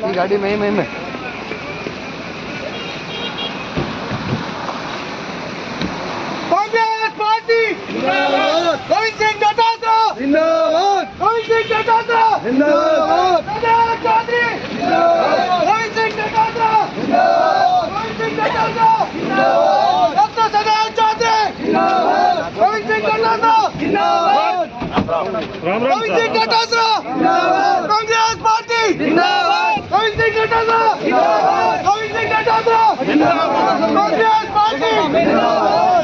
गाड़ी में कांग्रेस पार्टी जिंदाबाद। गोविंद सिंह डोटासरा जिंदाबाद। गोविंद सिंह डोटासरा जिंदाबाद। सदा चौधरी जिंदाबाद। गोविंद सिंह डोटासरा जिंदाबाद। गोविंद सिंह डोटासरा जिंदाबाद। डॉक्टर सदा चौधरी जिंदाबाद। गोविंद सिंह डोटासरा जिंदाबाद। गोविंद सिंह डोटासरा जिंदाबाद। कांग्रेस पार्टी जिंदाबाद। गोविंद सिंह डोटासरा जिंदाबाद। गोविंद सिंह डोटासरा जिंदाबाद। कांग्रेस पार्टी जिंदाबाद।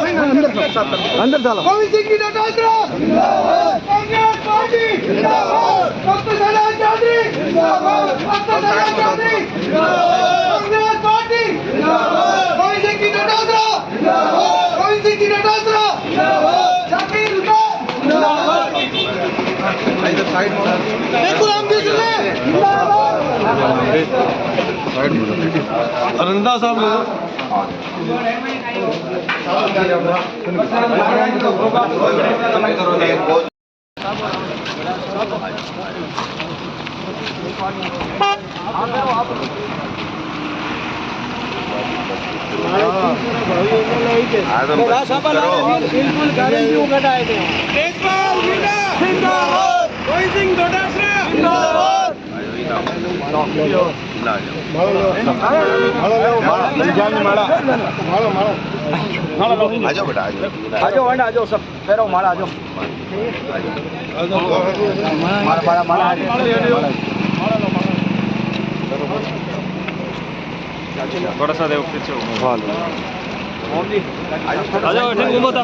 अंदर चलो। गोविंद सिंह डोटासरा जिंदाबाद। कांग्रेस पार्टी जिंदाबाद। डॉक्टर सदा चौधरी जिंदाबाद। डॉक्टर सदा चौधरी जिंदाबाद। कांग्रेस पार्टी जिंदाबाद। गोविंद सिंह डोटासरा जिंदाबाद। गोविंद सिंह डोटासरा जिंदाबाद। शाकिर हुसैन जिंदाबाद। देखो राम जी सुने जिंदाबाद। अरंदा साहब लोग बिल्कुल गारंटी घटाए थे। जिंदाबाद। गोविंद सिंह डोटासरा जिंदाबाद। आजो बेटा आजो आजो सब फेरो माला आजो बड़ा सा देव पीछे आजो ठीक घूमो था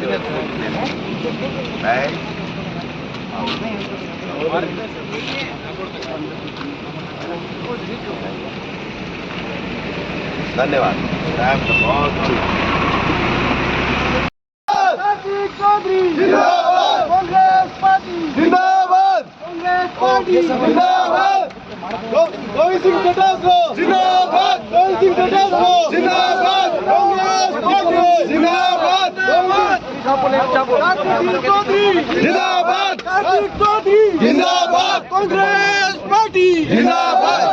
धन्यवाद। चौधरी जिंदाबाद। कांग्रेस पार्टी जिंदाबाद। कांग्रेस पार्टी जिंदाबाद। गोविंद सिंह डोटासरा जिंदाबाद। गोविंद सिंह डोटासरा जिंदाबाद। कांग्रेस पार्टी जिंदाबाद। कार्तिक चौधरी जिंदाबाद। कार्तिक चौधरी जिंदाबाद। कांग्रेस पार्टी जिंदाबाद।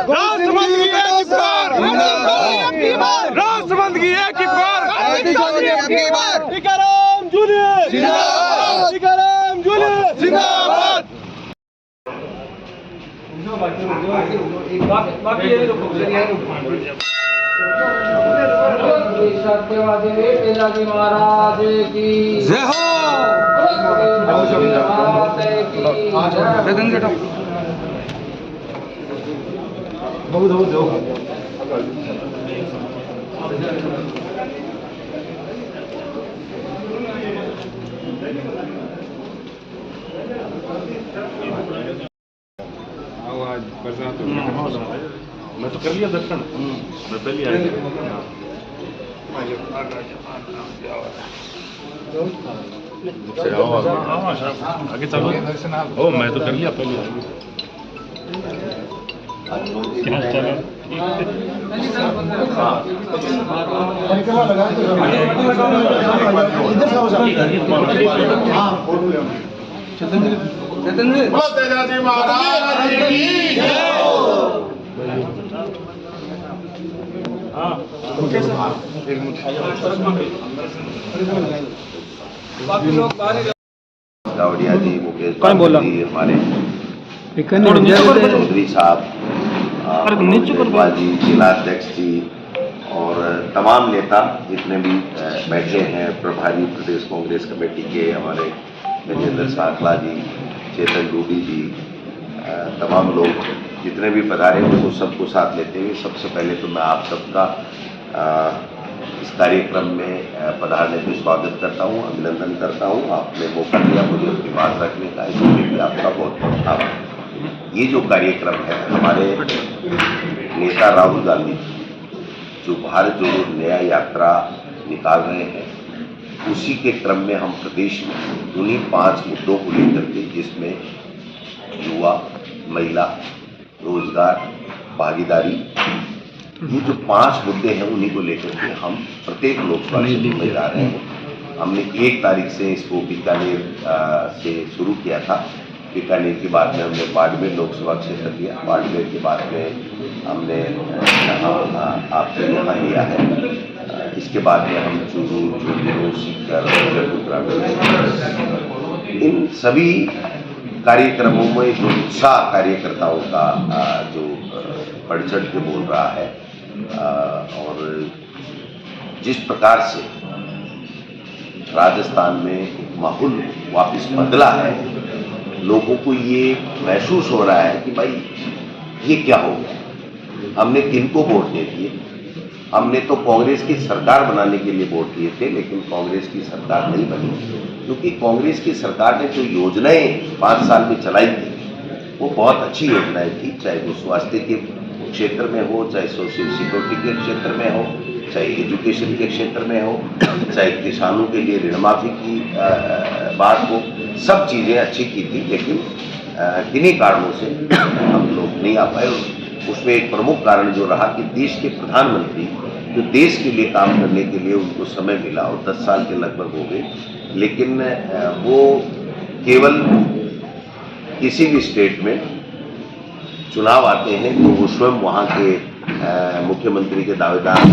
राष्ट्रपति की एक बार राष्ट्रपति की एक बार टीकाराम जूनियर जिंदाबाद। टीकाराम जूनियर जिंदाबाद। सत्यवादी महाराज की जय हो। मैं तो कर लिया दर्शन मैं पहले आया आगे चलो ओ मैं तो कर लिया पहले तेजाजी महाराज की जय हो। दावड़िया जी, मुकेश जी, हमारे चौधरी साहब, जी, जिलाध्यक्ष जी और तमाम नेता जितने भी बैठे हैं, प्रभारी प्रदेश कांग्रेस कमेटी के हमारे गजेंद्र साकला जी, चेतन डूडी जी, तमाम लोग जितने भी पधारे उनको सबको साथ लेते हुए सबसे पहले तो मैं आप सबका इस कार्यक्रम में पधारने में स्वागत करता हूं, अभिनंदन करता हूं। आपने मौका दिया मुझे अपनी बात रखने का, इसके लिए आपका बहुत बहुत आभार। ये जो कार्यक्रम है हमारे नेता राहुल गांधी जो भारत जोड़ो नया यात्रा निकाल रहे हैं, उसी के क्रम में हम प्रदेश में उन्हीं 5 मुद्दों को लेकर के, जिसमें युवा, महिला, रोजगार, भागीदारी, ये जो 5 मुद्दे हैं उन्हीं को लेकर के हम प्रत्येक लोकसभा क्षेत्र में जा रहे हैं। हमने 1 तारीख से इसको बीकानेर से शुरू किया था बीकानेर की बात में हमने बाड़मेर लोकसभा क्षेत्र लिया, बाड़मेर की बात में हमने आपके यहाँ लिया है। इसके बाद में हम चूरू, झुंझुनू, सीकर, जयपुर ग्रामीण, इन सभी कार्यक्रमों में जो उत्साह कार्यकर्ताओं का जो बढ़ चढ़ के बोल रहा है और जिस प्रकार से राजस्थान में माहौल वापस बदला है, लोगों को ये महसूस हो रहा है कि भाई ये क्या हो गया। हमने किनको वोट दे दिए? हमने तो कांग्रेस की सरकार बनाने के लिए वोट दिए थे, लेकिन कांग्रेस की सरकार नहीं बनी, क्योंकि कांग्रेस की सरकार ने जो योजनाएं 5 साल में चलाई थी वो बहुत अच्छी योजनाएं थी, चाहे वो स्वास्थ्य के क्षेत्र में हो, चाहे सोशल सिक्योरिटी के क्षेत्र में हो, चाहे एजुकेशन के क्षेत्र में हो, चाहे किसानों के लिए ऋण माफी की बात हो, सब चीज़ें अच्छी की थी। लेकिन किन्हीं कारणों से हम लोग नहीं आ पाए। उसमें एक प्रमुख कारण जो रहा कि देश के प्रधानमंत्री जो देश के लिए काम करने के लिए उनको समय मिला और 10 साल के लगभग हो गए, लेकिन वो केवल किसी भी स्टेट में चुनाव आते हैं तो वो स्वयं वहाँ के मुख्यमंत्री के दावेदार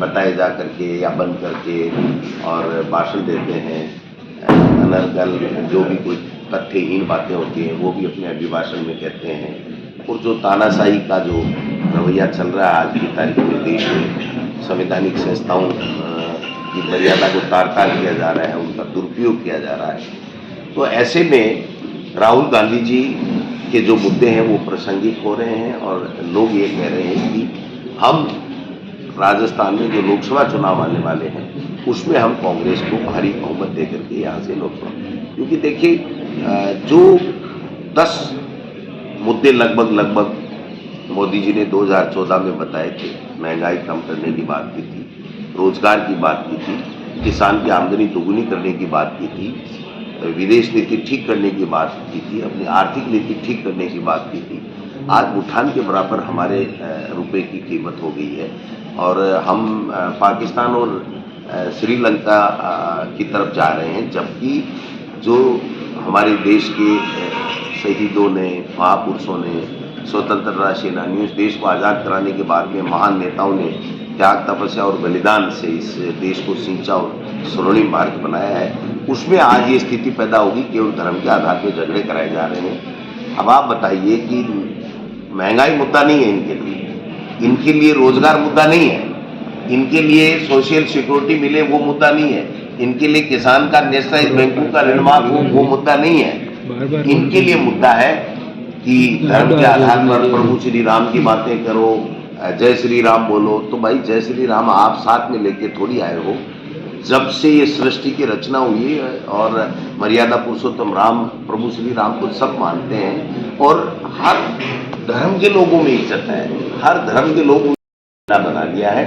बताए जा करके या बन करके और भाषण देते हैं। अनर्गल जो भी कोई तथ्यहीन बातें होती हैं वो भी अपने अभिभाषण में कहते हैं। और जो तानाशाही का जो रवैया चल रहा है आज की तारीख में देश में, संवैधानिक संस्थाओं की मर्यादा को तार-तार किया जा रहा है, उनका दुरुपयोग किया जा रहा है। तो ऐसे में राहुल गांधी जी के जो मुद्दे हैं वो प्रासंगिक हो रहे हैं और लोग ये कह रहे हैं कि हम राजस्थान में जो लोकसभा चुनाव आने वाले हैं उसमें हम कांग्रेस को भारी बहुमत दे करके यहाँ से लोकसभा, क्योंकि देखिए जो 10 मुद्दे लगभग मोदी जी ने 2014 में बताए थे, महंगाई कम करने की बात की थी, रोजगार की बात की थी, किसान की आमदनी दोगुनी करने की बात की थी, विदेश नीति ठीक करने की बात की थी, अपनी आर्थिक नीति ठीक करने की बात की थी। आज भूटान के बराबर हमारे रुपए की कीमत हो गई है और हम पाकिस्तान और श्रीलंका की तरफ जा रहे हैं, जबकि जो हमारे देश के शहीदों ने, महापुरुषों ने, स्वतंत्रता सेनानियों, इस देश को आज़ाद कराने के बाद में महान नेताओं ने त्याग, तपस्या और बलिदान से इस देश को सिंचा और स्वर्णिम भारत बनाया है, उसमें आज ये स्थिति पैदा होगी केवल धर्म के आधार पर झगड़े कराए जा रहे हैं। अब आप बताइए कि महंगाई मुद्दा नहीं है इनके लिए रोजगार मुद्दा नहीं है, इनके लिए सोशल सिक्योरिटी मिले वो मुद्दा नहीं है, इनके लिए किसान का नेशनलाइज बैंकों का ऋण माफ हो वो मुद्दा नहीं है। इनके लिए मुद्दा है कि धर्म के आधार पर प्रभु श्री राम की बातें करो, जय श्री राम बोलो। तो भाई जय श्री राम आप साथ में लेके थोड़ी आए हो। जब से ये सृष्टि की रचना हुई है और मर्यादा पुरुषोत्तम राम प्रभु श्री राम को सब मानते हैं और हर धर्म के लोगों में इज्जत है, हर धर्म के लोगों ने बना लिया है।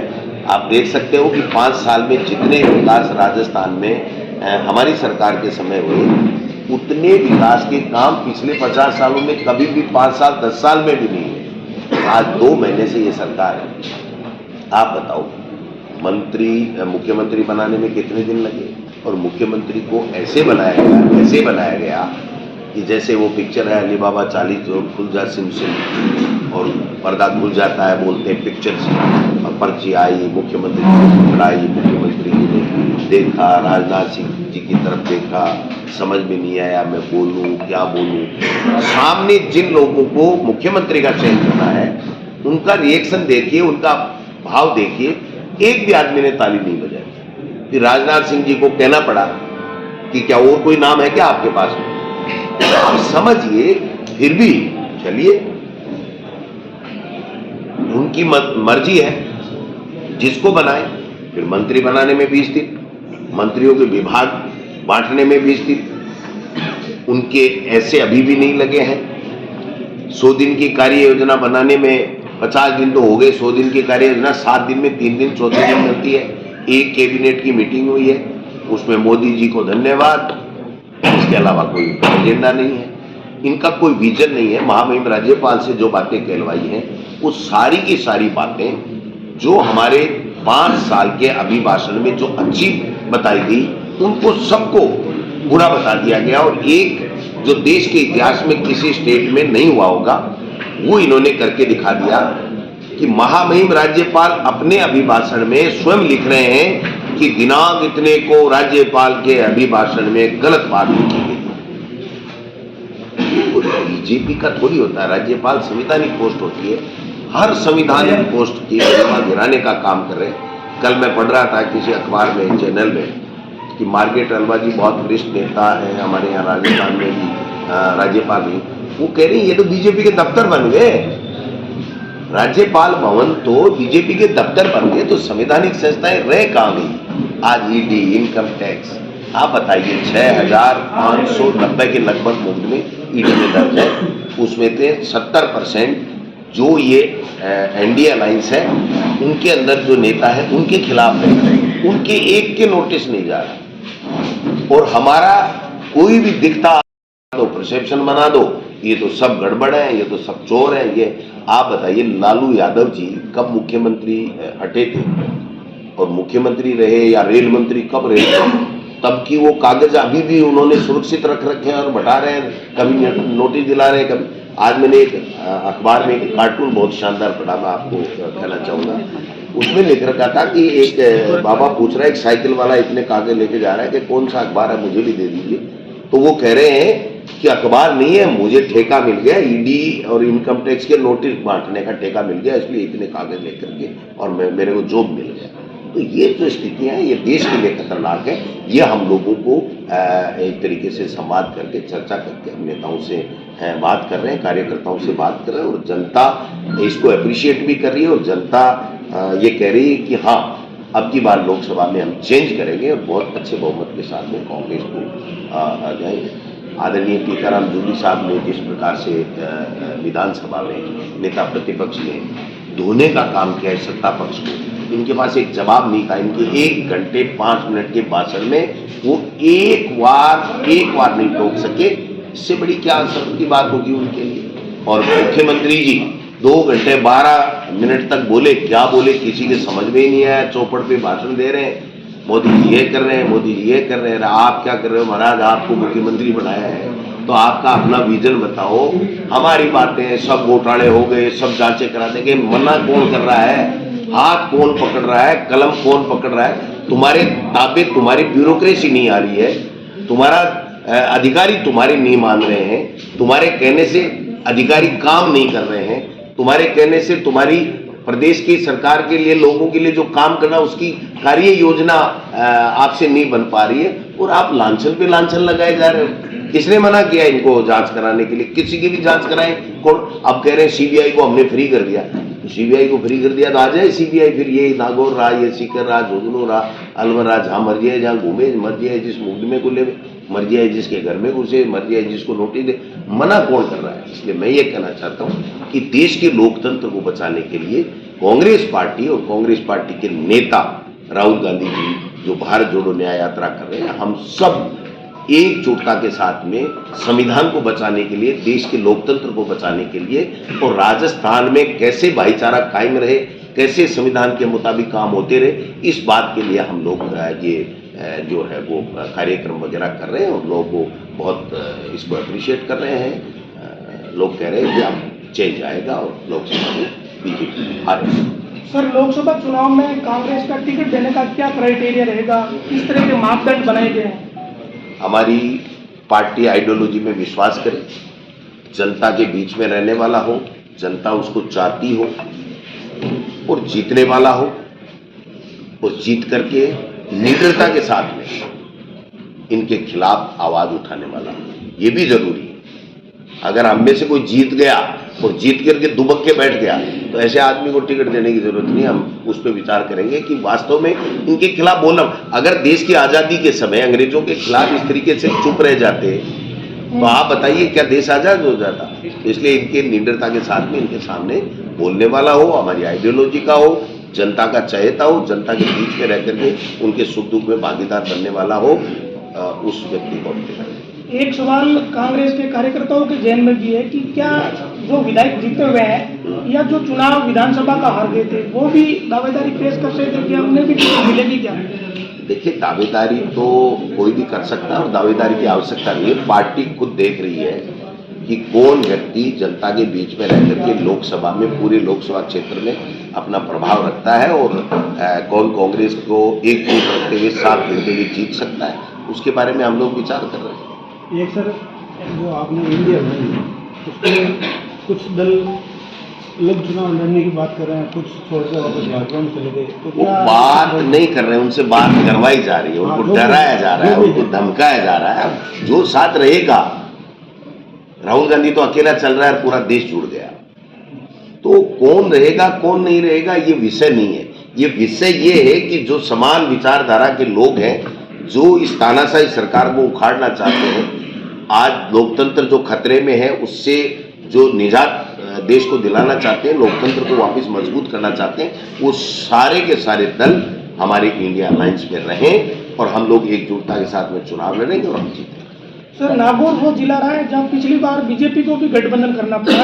आप देख सकते हो कि 5 साल में जितने विकास राजस्थान में हमारी सरकार के समय हुए, उतने विकास के काम पिछले 50 सालों में कभी भी 5 साल 10 साल में भी नहीं है। आज 2 महीने से ये सरकार है। आप बताओ मुख्यमंत्री बनाने में कितने दिन लगे और मुख्यमंत्री को ऐसे बनाया गया कि जैसे वो पिक्चर है अली बाबा 40 जो खुल जा सिम और पर्दा खुल जाता है, बोलते हैं पिक्चर से, और पर्ची आई, मुख्यमंत्री की पढ़ाई, मुख्यमंत्री ने देखा, राजनाथ सिंह जी की तरफ देखा, समझ में नहीं आया मैं बोलूं क्या बोलूं। सामने जिन लोगों को मुख्यमंत्री का चयन करना है उनका रिएक्शन देखिए, उनका भाव देखिए, एक भी आदमी ने ताली नहीं बजाई। फिर राजनाथ सिंह जी को कहना पड़ा कि क्या और कोई नाम है क्या आपके पास में? आप समझिए, फिर भी चलिए उनकी मर्जी है, जिसको बनाए। फिर मंत्री बनाने में 20 दिन, मंत्रियों के विभाग बांटने में 20 दिन, उनके ऐसे अभी भी नहीं लगे हैं। 100 दिन की कार्य योजना बनाने में 50 दिन तो हो गए, 100 दिन की कार्य योजना 7 दिन में 3 दिन चौथे दिन मिलती है। एक कैबिनेट की मीटिंग हुई है, उसमें मोदी जी को धन्यवाद, इसके अलावा कोई एजेंडा नहीं है, इनका कोई विजन नहीं है। महामहिम राज्यपाल से जो बातें कहलवाई हैं वो सारी की सारी बातें जो हमारे 5 साल के अभिभाषण में जो अच्छी बताई गई उनको सबको बुरा बता दिया गया और एक जो देश के इतिहास में किसी स्टेट में नहीं हुआ होगा, वो इन्होंने करके दिखा दिया कि महामहिम राज्यपाल अपने अभिभाषण में स्वयं लिख रहे हैं कि दिनांक इतने को राज्यपाल के अभिभाषण में गलत बात लिखी गई। बीजेपी का थोड़ी होता है, राज्यपाल संवैधानिक पोस्ट होती है, हर संविधानिक पोस्ट की गरिमा गिराने का काम कर रहे हैं। कल मैं पढ़ रहा था किसी अखबार में, चैनल में, कि मार्गरेट अलवा जी बहुत वरिष्ठ नेता हैं हमारे यहाँ राजस्थान में भी, राज्यपाल भी, वो कह रही ये तो बीजेपी के दफ्तर बन गए, राज्यपाल भवन तो बीजेपी के दफ्तर बन गए, तो संवैधानिक संस्थाएं रह कहाँ गई? आज ईडी, इनकम टैक्स, आप बताइए 6,590 के लगभग मुकदमे ईडी में दर्ज है, उसमें से 70% जो ये एनडीए अलायंस है उनके अंदर जो नेता है उनके खिलाफ है, उनके एक के नोटिस नहीं जा रहा। और हमारा कोई भी दिखता तो परसेप्शन बना दो, ये तो सब गड़बड़ है, ये तो सब चोर है। ये आप बताइए, लालू यादव जी कब मुख्यमंत्री हटे थे और मुख्यमंत्री रहे या रेल मंत्री कब रहे थे, तब की वो कागज अभी भी उन्होंने सुरक्षित रख रखे हैं और बता रहे हैं, कभी नोटिस दिला रहे हैं, कभी। आज मैंने एक अखबार में एक कार्टून बहुत शानदार पढ़ा, मैं आपको कहना चाहूँगा। उसमें लिख रखा था कि एक बाबा पूछ रहा है, एक साइकिल वाला इतने कागज लेके जा रहा है कि कौन सा अखबार है, मुझे भी दे दीजिए। तो वो कह रहे हैं कि अखबार नहीं है, मुझे ठेका मिल गया, ईडी और इनकम टैक्स के नोटिस बांटने का ठेका मिल गया, इसलिए इतने कागज लेकर के और मेरे को जॉब मिल गया। तो ये जो स्थितियां हैं ये देश के लिए खतरनाक है। ये हम लोगों को एक तरीके से संवाद करके, चर्चा करके हम नेताओं से बात कर रहे हैं, कार्यकर्ताओं से बात कर रहे हैं, और जनता इसको अप्रिशिएट भी कर रही है। और जनता ये कह रही है कि हाँ, अब की बार लोकसभा में हम चेंज करेंगे और बहुत अच्छे बहुमत के साथ में कांग्रेस को आ जाएंगे। आदरणीय टीकाराम जूली साहब ने जिस प्रकार से विधानसभा में नेता प्रतिपक्ष ने धोने का काम किया है सत्ता पक्ष को, इनके पास एक जवाब नहीं था। इनके 1 घंटे 5 मिनट के भाषण में वो एक बार नहीं टोक सके। इससे बड़ी क्या शर्म की बात होगी उनके लिए। और मुख्यमंत्री जी 2 घंटे 12 मिनट तक बोले, क्या बोले किसी के समझ में ही नहीं आया। चौपड़ पे भाषण दे रहे हैं, मोदी जी ये कर रहे हैं, मोदी जी ये कर रहे हैं। आप क्या कर रहे हो महाराज, आपको मुख्यमंत्री बनाया है तो आपका अपना विजन बताओ। हमारी बातें सब घोटाले हो गए, सब जांचें करा देंगे, मना कौन कर रहा है, हाथ कौन पकड़ रहा है, कलम कौन पकड़ रहा है? तुम्हारे ताबे तुम्हारी ब्यूरोक्रेसी नहीं आ रही है, तुम्हारा अधिकारी तुम्हारे नहीं मान रहे हैं, तुम्हारे कहने से अधिकारी काम नहीं कर रहे हैं, तुम्हारे कहने से तुम्हारी प्रदेश की सरकार के लिए, लोगों के लिए जो काम करना उसकी कार्य योजना आपसे नहीं बन पा रही है, और आप लांछन पे लांछन लगाए जा रहे हो। किसने मना किया इनको जांच कराने के लिए? किसी की भी जांच कराएं कौन? अब कह रहे हैं सीबीआई को हमने फ्री कर दिया। सीबीआई को फ्री कर दिया तो आ जाए सीबीआई, फिर ये नागौर रहा, ये सीकर रहा, झुंझुनू रहा, अलवर रहा, जहाँ मर्जी है, जहाँ घूमे मर्जी है, जिस मुकदमे को ले मर्जी है, जिसके घर में घुसे मर्जी है, जिसको नोटिस दे, मना कौन कर रहा है? इसलिए मैं ये कहना चाहता हूँ कि देश के लोकतंत्र को बचाने के लिए कांग्रेस पार्टी और कांग्रेस पार्टी के नेता राहुल गांधी जी जो भारत जोड़ो न्याय यात्रा कर रहे हैं, हम सब एकजुटता के साथ में संविधान को बचाने के लिए, देश के लोकतंत्र को बचाने के लिए, और राजस्थान में कैसे भाईचारा कायम रहे, कैसे संविधान के मुताबिक काम होते रहे, इस बात के लिए हम लोग ये जो है वो कार्यक्रम वगैरह कर रहे हैं, और लोगों को बहुत इसको अप्रिशिएट कर रहे हैं। लोग कह रहे हैं कि अब चेंज आएगा और लोकसभा में बीजेपी आ रही है। सर, लोकसभा चुनाव में कांग्रेस का टिकट देने का क्या क्राइटेरिया रहेगा, किस तरह के मापदंड बनाए गए हैं? हमारी पार्टी आइडियोलॉजी में विश्वास करे, जनता के बीच में रहने वाला हो, जनता उसको चाहती हो, और जीतने वाला हो, और जीत करके निडरता के साथ में इनके खिलाफ आवाज उठाने वाला हो। ये भी जरूरी है। अगर हम में से कोई जीत गया और जीत करके दुबक के बैठ गया तो ऐसे आदमी को टिकट देने की जरूरत नहीं। हम उस पर विचार करेंगे कि वास्तव में इनके खिलाफ बोलना। अगर देश की आज़ादी के समय अंग्रेजों के खिलाफ इस तरीके से चुप रह जाते तो आप बताइए क्या देश आज़ाद हो जाता? इसलिए इनके निडरता के साथ में इनके सामने बोलने वाला हो, हमारी आइडियोलॉजी का हो, जनता का चहेता हो, जनता के बीच में रह करके उनके सुख दुख में भागीदार बनने वाला हो, उस व्यक्ति को। एक सवाल कांग्रेस के कार्यकर्ताओं के जहन में भी है कि क्या जो विधायक जीते हुए हैं या जो चुनाव विधानसभा का हार गए थे वो भी दावेदारी पेश कर सकते थे कि उन्हें भी टिकट मिलेगी क्या? देखिए, दावेदारी तो कोई भी कर सकता है और दावेदारी की आवश्यकता नहीं है। पार्टी खुद देख रही है कि कौन व्यक्ति जनता के बीच में रह करके लोकसभा में, पूरे लोकसभा क्षेत्र में अपना प्रभाव रखता है और कौन कांग्रेस को एकजुट रखते हुए साथ देते हुए जीत सकता है, उसके बारे में हम लोग विचार कर रहे हैं। एक सर, जो आपने इंडिया बनाई उसमें कुछ दल लोग चुनाव लड़ने की बात कर रहे हैं, कुछ छोड़कर वापस भाजपा में चले गए, तो वो बात नहीं कर रहे हैं, उनसे बात करवाई जा रही है, उनको डराया जा रहा है, उनको धमकाया जा रहा है। जो साथ रहेगा, राहुल गांधी तो अकेला चल रहा है, पूरा देश जुड़ गया। तो कौन रहेगा कौन नहीं रहेगा ये विषय नहीं है। ये विषय ये है कि जो समान विचारधारा के लोग हैं, जो इस तानाशाही सरकार को उखाड़ना चाहते हैं, आज लोकतंत्र जो खतरे में है उससे जो निजात देश को दिलाना चाहते हैं, लोकतंत्र को वापस मजबूत करना चाहते हैं, वो सारे के सारे दल हमारे इंडिया अलायंस में रहें और हम लोग एकजुटता के साथ में चुनाव लड़ेंगे और हम जीतेंगे। सर, नागौर वो जिला रहा है जहाँ पिछली बार बीजेपी को भी गठबंधन करना पड़ा,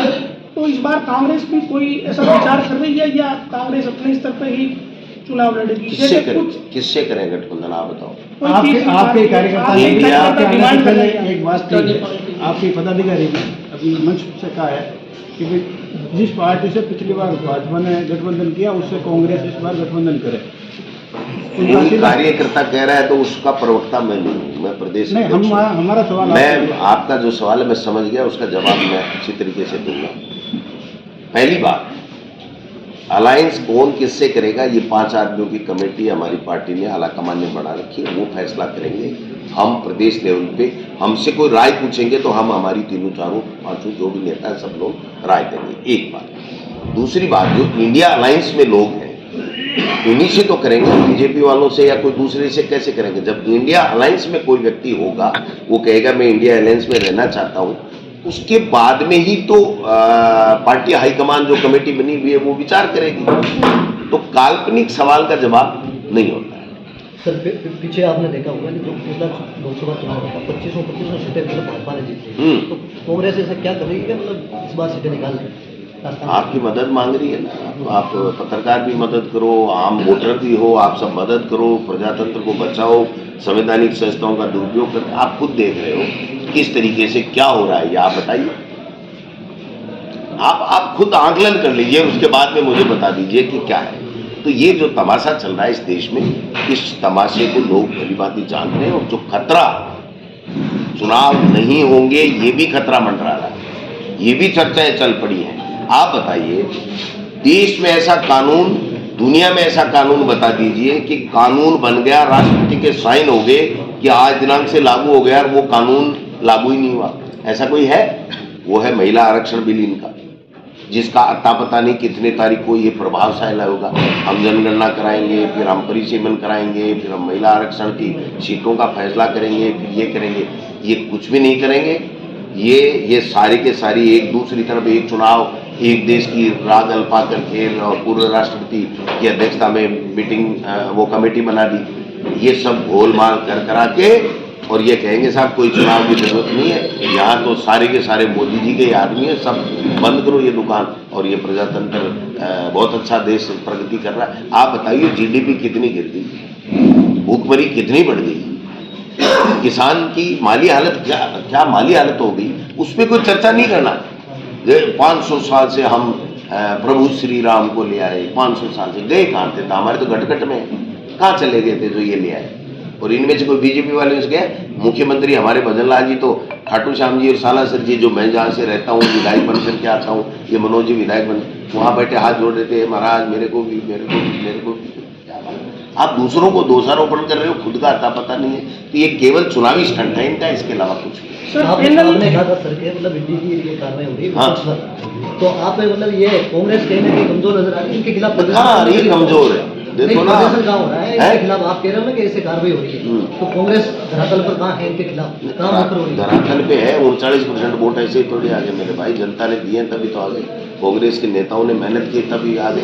तो इस बार कांग्रेस भी कोई ऐसा विचार कर रही है या कांग्रेस अपने स्तर पर ही चुनाव लड़ेगी? किससे करें गठबंधन, आप बताओ। आपके कार्यकर्ता ने डिमांड कर एक बात कही है, आपके पदाधिकारी ने अभी मंच से कहा है कि जिस पार्टी से पिछली बार भाजपा ने गठबंधन किया उससे कांग्रेस इस बार गठबंधन करे। कार्यकर्ता कह रहा है तो उसका प्रवक्ता मैं नहीं हूँ, मैं प्रदेश नहीं, हमारा सवाल मैं आपका जो सवाल है मैं समझ गया, उसका जवाब मैं अच्छी तरीके से दूंगा। पहली बात, अलायंस कौन किससे करेगा, ये 5 आदमियों की कमेटी हमारी पार्टी ने आलाकमान ने बना रखी है, वो फैसला करेंगे। हम प्रदेश लेवल पे हमसे कोई राय पूछेंगे तो हम हमारी 3, 4, 5 जो भी नेता है सब लोग राय देंगे, एक बात। दूसरी बात, जो इंडिया अलायंस में लोग हैं उन्हीं से तो करेंगे, बीजेपी वालों से या कोई दूसरे से कैसे करेंगे। जब इंडिया अलायंस में कोई व्यक्ति होगा, वो कहेगा मैं इंडिया अलायंस में रहना चाहता हूँ, उसके बाद में ही तो पार्टी हाईकमान जो कमेटी बनी हुई है वो विचार करेगी। तो काल्पनिक सवाल का जवाब नहीं होता है। सर, पीछे आपने देखा होगा कि जो पिछला लोकसभा चुनाव था 2500 सीटें मतलब भाजपा ने जीती, तो कांग्रेस ऐसा क्या कर रही है, मतलब इस बार सीटें निकाल रही है? आपकी मदद मांग रही है ना, आप पत्रकार भी मदद करो, आम वोटर भी हो, आप सब मदद करो, प्रजातंत्र को बचाओ, संवैधानिक संस्थाओं का दुरुपयोग करते। आप खुद देख रहे हो किस तरीके से क्या हो रहा है, ये आप बताइए। आप खुद आंकलन कर लीजिए, उसके बाद में मुझे बता दीजिए कि क्या है। तो ये जो तमाशा चल रहा है इस देश में, इस तमाशे को लोग भली भांति जान रहे हैं और जो खतरा चुनाव नहीं होंगे ये भी खतरा मंडरा रहा है, ये भी चर्चाएं चल पड़ी हैं। आप बताइए, देश में ऐसा कानून, दुनिया में ऐसा कानून बता दीजिए कि कानून बन गया, राष्ट्रपति के साइन हो गए कि आज दिनांक से लागू हो गया और वो कानून लागू ही नहीं हुआ। ऐसा कोई है? वो है महिला आरक्षण बिल इनका, जिसका अता पता नहीं कितने तारीख को ये प्रभावशाली होगा। हम जनगणना कराएंगे, फिर हम परिसीमन कराएंगे, फिर हम महिला आरक्षण की सीटों का फैसला करेंगे, फिर ये करेंगे। ये कुछ भी नहीं करेंगे। ये सारे के सारी एक दूसरी तरफ एक चुनाव, एक देश की राग अल्पा करके और पूर्व राष्ट्रपति की अध्यक्षता में मीटिंग, वो कमेटी बना दी। ये सब गोलमाल कर करा के और ये कहेंगे साहब कोई चुनाव की जरूरत नहीं है, यहाँ तो सारे के सारे मोदी जी के आदमी है, सब बंद करो ये दुकान और ये प्रजातंत्र बहुत अच्छा देश प्रगति कर रहा है। आप बताइए जीडीपी कितनी गिर गई, भूखमरी कितनी बढ़ गई, किसान की माली हालत क्या माली हालत हो गई, उस पर कोई चर्चा नहीं करना। 500 साल से हम प्रभु श्री राम को ले आए, 500 साल से गए कहाँ थे? हमारे तो घटघट में कहाँ चले गए थे जो ये ले आए? और इनमें से कोई बीजेपी वाले से गए? मुख्यमंत्री हमारे भजन लाल जी तो खाटू श्याम जी और सालासर जी, जो मैं जहाँ से रहता हूँ विधायक बन करके आता हूँ, ये मनोज जी विधायक बन, वहाँ बैठे हाथ जोड़ रहे थे, महाराज मेरे को भी। आप दूसरों को दोषारोपण कर रहे हो, खुद का अता पता नहीं है। तो ये केवल चुनावी स्टंट है इनका, इसके अलावा कुछ नहीं। सर, आपने कहा था सर के मतलब इंडी की ये कार्रवाई हो रही है, हाँ। तो आप मतलब ये कांग्रेस कहीं ना कहीं कमजोर नजर आ रही है, इनके खिलाफ ये कमजोर है। देखो ना, कहाँ हो रहा है इनके खिलाफ, आप कह रहे हो ना कि ऐसे कार्रवाई हो रही है, तो कांग्रेस धरातल पर कहाँ है इनके खिलाफ, कहाँ हो रही है? धरातल पे है। 39% वोट ऐसे ही थोड़ी आ गए मेरे भाई, जनता ने दिए तभी तो आ गए, कांग्रेस के नेताओं ने मेहनत की तभी आ गए।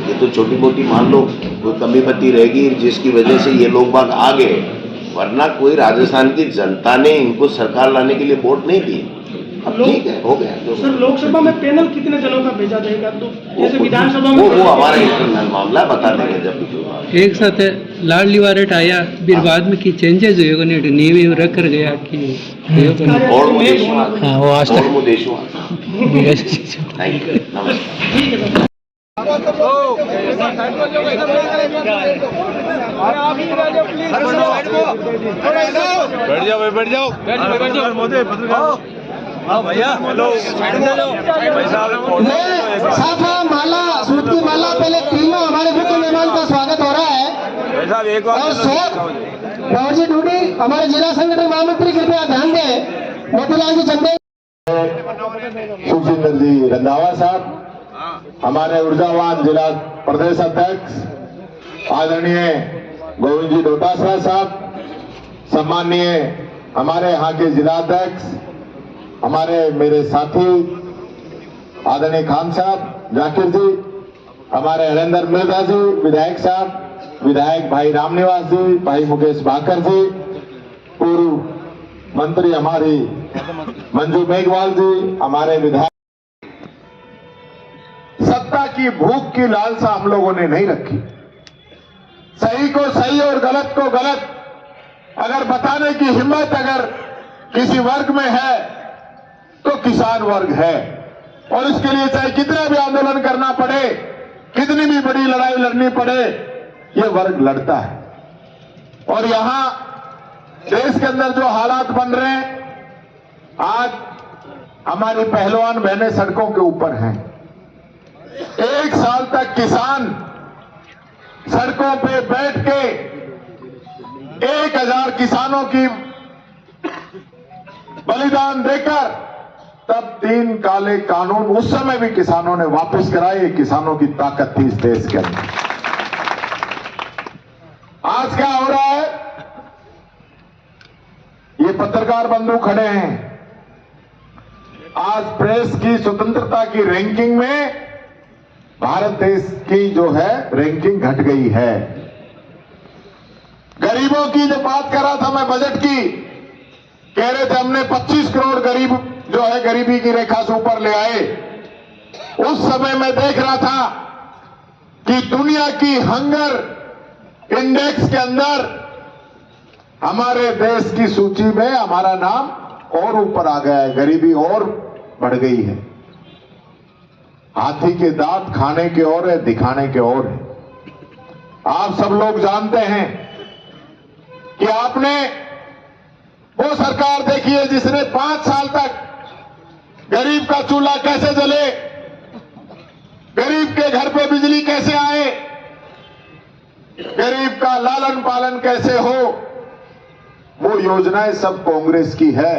ये तो छोटी मोटी मान लो कोई कमी पत्ती रहेगी जिसकी वजह से ये लोग बाग आ गए, वरना कोई राजस्थान की जनता ने इनको सरकार लाने के लिए वोट नहीं दिए। अब ठीक है, हो गया जो। सर लोकसभा में पैनल कितने जनों का भेजा जाएगा? तो जैसे विधानसभा में वो हमारा इंटरनल मामला, बता देंगे जब भी होगा। एक साथ लाडली वारट आया फिर बाद में की चेंजेस हुए को नहीं नींव रख कर गया कि और वो देशवाद, हाँ वो आज और वो देशवाद। थैंक यू, नमस्कार। बैठ जाओ भाई, बैठ जाओ, बैठ जाओ मोदी पत्रकार। हाँ भैया, हेलो भाई साहब, साफा माला, सूत की माला पहले तीनों हमारे मुख्य मेहमान का स्वागत हो रहा है। भाई साहब एक बार और रावजी डूडी हमारे जिला संगठन महामंत्री, कृपया ध्यान दें। मोतीलाल जी चंदे, सुखजिंदर जी रंधावा साहब, हमारे ऊर्जावान जिला प्रदेश अध्यक्ष आदरणीय गोविंद जी डोटासरा साहब, सम्माननीय हमारे यहाँ के जिलाध्यक्ष, हमारे मेरे साथी आदरणीय खान साहब, जाकिर जी, हमारे हरेंद्र मिर्जा जी, विधायक साहब, विधायक भाई रामनिवास जी, भाई मुकेश भाकर जी, पूर्व मंत्री हमारी मंजू मेघवाल जी, हमारे विधायक। सत्ता की भूख की लालसा हम लोगों ने नहीं रखी। सही को सही और गलत को गलत अगर बताने की हिम्मत अगर किसी वर्ग में है तो किसान वर्ग है, और इसके लिए चाहे कितना भी आंदोलन करना पड़े, कितनी भी बड़ी लड़ाई लड़नी पड़े, ये वर्ग लड़ता है। और यहां देश के अंदर जो हालात बन रहे हैं, आज हमारी पहलवान बहनें सड़कों के ऊपर हैं। 1 साल तक किसान सड़कों पे बैठ के 1000 किसानों की बलिदान देकर तब 3 काले कानून उस समय भी किसानों ने वापस कराए। किसानों की ताकत थी इस देश के अंदर। आज क्या हो रहा है? ये पत्रकार बंधु खड़े हैं। आज प्रेस की स्वतंत्रता की रैंकिंग में भारत देश की जो है रैंकिंग घट गई है। गरीबों की जो बात कर रहा था मैं बजट की, कह रहे थे हमने 25 करोड़ गरीब जो है गरीबी की रेखा से ऊपर ले आए। उस समय मैं देख रहा था कि दुनिया की हंगर इंडेक्स के अंदर हमारे देश की सूची में हमारा नाम और ऊपर आ गया है, गरीबी और बढ़ गई है। हाथी के दांत खाने के और है, दिखाने के और है। आप सब लोग जानते हैं कि आपने वो सरकार देखी है जिसने 5 साल तक गरीब का चूल्हा कैसे जले, गरीब के घर पे बिजली कैसे आए, गरीब का लालन पालन कैसे हो, वो योजनाएं सब कांग्रेस की है।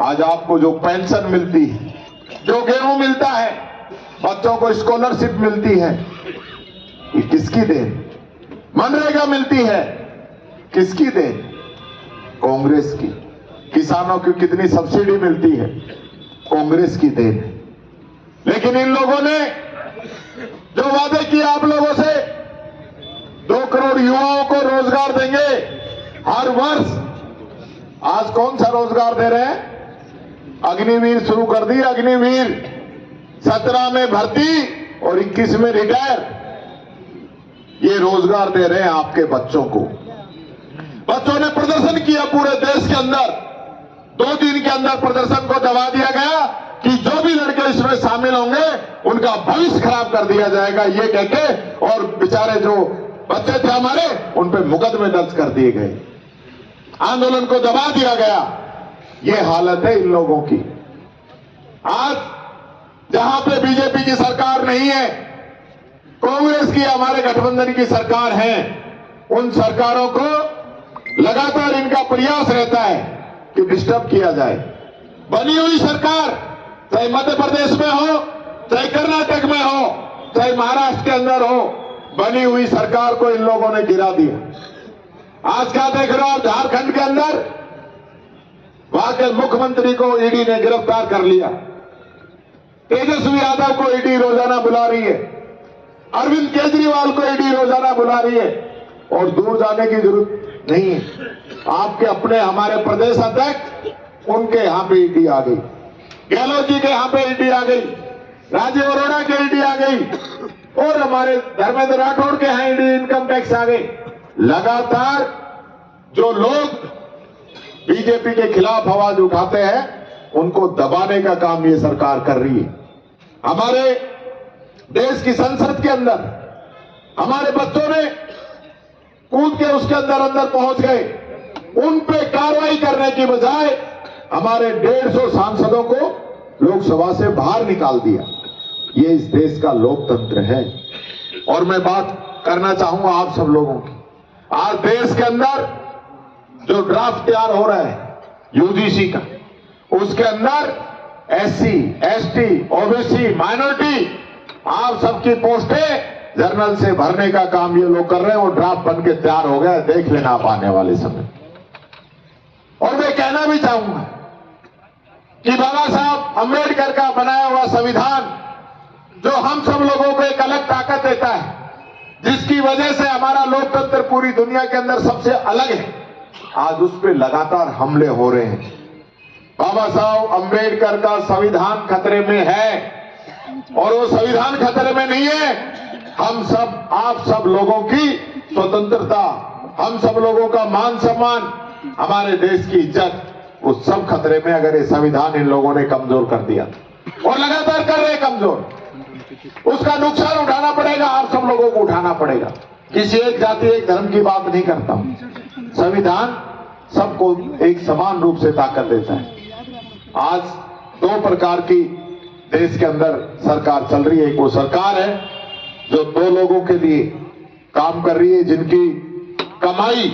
आज आपको जो पेंशन मिलती है, जो गेहूं मिलता है, बच्चों को स्कॉलरशिप मिलती है, ये किसकी देन? मनरेगा मिलती है, किसकी देन? कांग्रेस की। किसानों को कितनी सब्सिडी मिलती है, कांग्रेस की देन है। लेकिन इन लोगों ने जो वादे किए आप लोगों से, 2 करोड़ युवाओं को रोजगार देंगे हर वर्ष, आज कौन सा रोजगार दे रहे हैं? अग्निवीर शुरू कर दी। अग्निवीर 17 में भर्ती और 21 में रिटायर। ये रोजगार दे रहे हैं आपके बच्चों को। बच्चों ने प्रदर्शन किया पूरे देश के अंदर। 2 दिन के अंदर प्रदर्शन को दबा दिया गया कि जो भी लड़के इसमें शामिल होंगे उनका भविष्य खराब कर दिया जाएगा, ये कहके, और बेचारे जो बच्चे थे हमारे उन पे मुकदमे दर्ज कर दिए गए। आंदोलन को दबा दिया गया। ये हालत है इन लोगों की। आज जहां पे बीजेपी की सरकार नहीं है, कांग्रेस की, हमारे गठबंधन की सरकार है, उन सरकारों को लगातार इनका प्रयास रहता है कि डिस्टर्ब किया जाए। बनी हुई सरकार चाहे मध्य प्रदेश में हो, चाहे कर्नाटक में हो, चाहे महाराष्ट्र के अंदर हो, बनी हुई सरकार को इन लोगों ने गिरा दिया। आज क्या देख रहे हो आप? झारखंड के अंदर वहां के मुख्यमंत्री को ईडी ने गिरफ्तार कर लिया। तेजस्वी यादव को ईडी रोजाना बुला रही है, अरविंद केजरीवाल को ईडी रोजाना बुला रही है, और दूर जाने की जरूरत नहीं है। आपके अपने हमारे प्रदेश अध्यक्ष, उनके यहां पे ईडी आ गई। गहलोत जी के यहाँ पे ईडी आ गई, राजीव अरोड़ा की ईडी आ गई, और हमारे धर्मेंद्र राठौड़ के यहाँ ईडी इनकम टैक्स आ गई। लगातार जो लोग बीजेपी के खिलाफ आवाज उठाते हैं उनको दबाने का काम ये सरकार कर रही है। हमारे देश की संसद के अंदर हमारे बच्चों ने कूद के उसके अंदर अंदर पहुंच गए, उन पे कार्रवाई करने की बजाय हमारे 150 सांसदों को लोकसभा से बाहर निकाल दिया। ये इस देश का लोकतंत्र है। और मैं बात करना चाहूंगा आप सब लोगों की, आज देश के अंदर जो ड्राफ्ट तैयार हो रहा है यूजीसी का, उसके अंदर एससी, एसटी, ओबीसी, माइनॉरिटी आप सबकी पोस्टें जर्नल से भरने का काम ये लोग कर रहे हैं। वो ड्राफ्ट बन के तैयार हो गया, देख लेना आप आने वाले समय। और मैं कहना भी चाहूंगा कि बाबा साहब अंबेडकर का बनाया हुआ संविधान जो हम सब लोगों को एक अलग ताकत देता है, जिसकी वजह से हमारा लोकतंत्र पूरी दुनिया के अंदर सबसे अलग है, आज उस पर लगातार हमले हो रहे हैं। बाबा साहब अंबेडकर का संविधान खतरे में है, और वो संविधान खतरे में नहीं है, हम सब, आप सब लोगों की स्वतंत्रता, हम सब लोगों का मान सम्मान, हमारे देश की इज्जत, वो सब खतरे में अगर ये संविधान इन लोगों ने कमजोर कर दिया, और लगातार कर रहे कमजोर, उसका नुकसान उठाना पड़ेगा, आप सब लोगों को उठाना पड़ेगा। किसी एक जाति एक धर्म की बात नहीं करता हूं। संविधान सबको एक समान रूप से ताकत देता है। आज दो प्रकार की देश के अंदर सरकार चल रही है। एक वो सरकार है जो दो लोगों के लिए काम कर रही है, जिनकी कमाई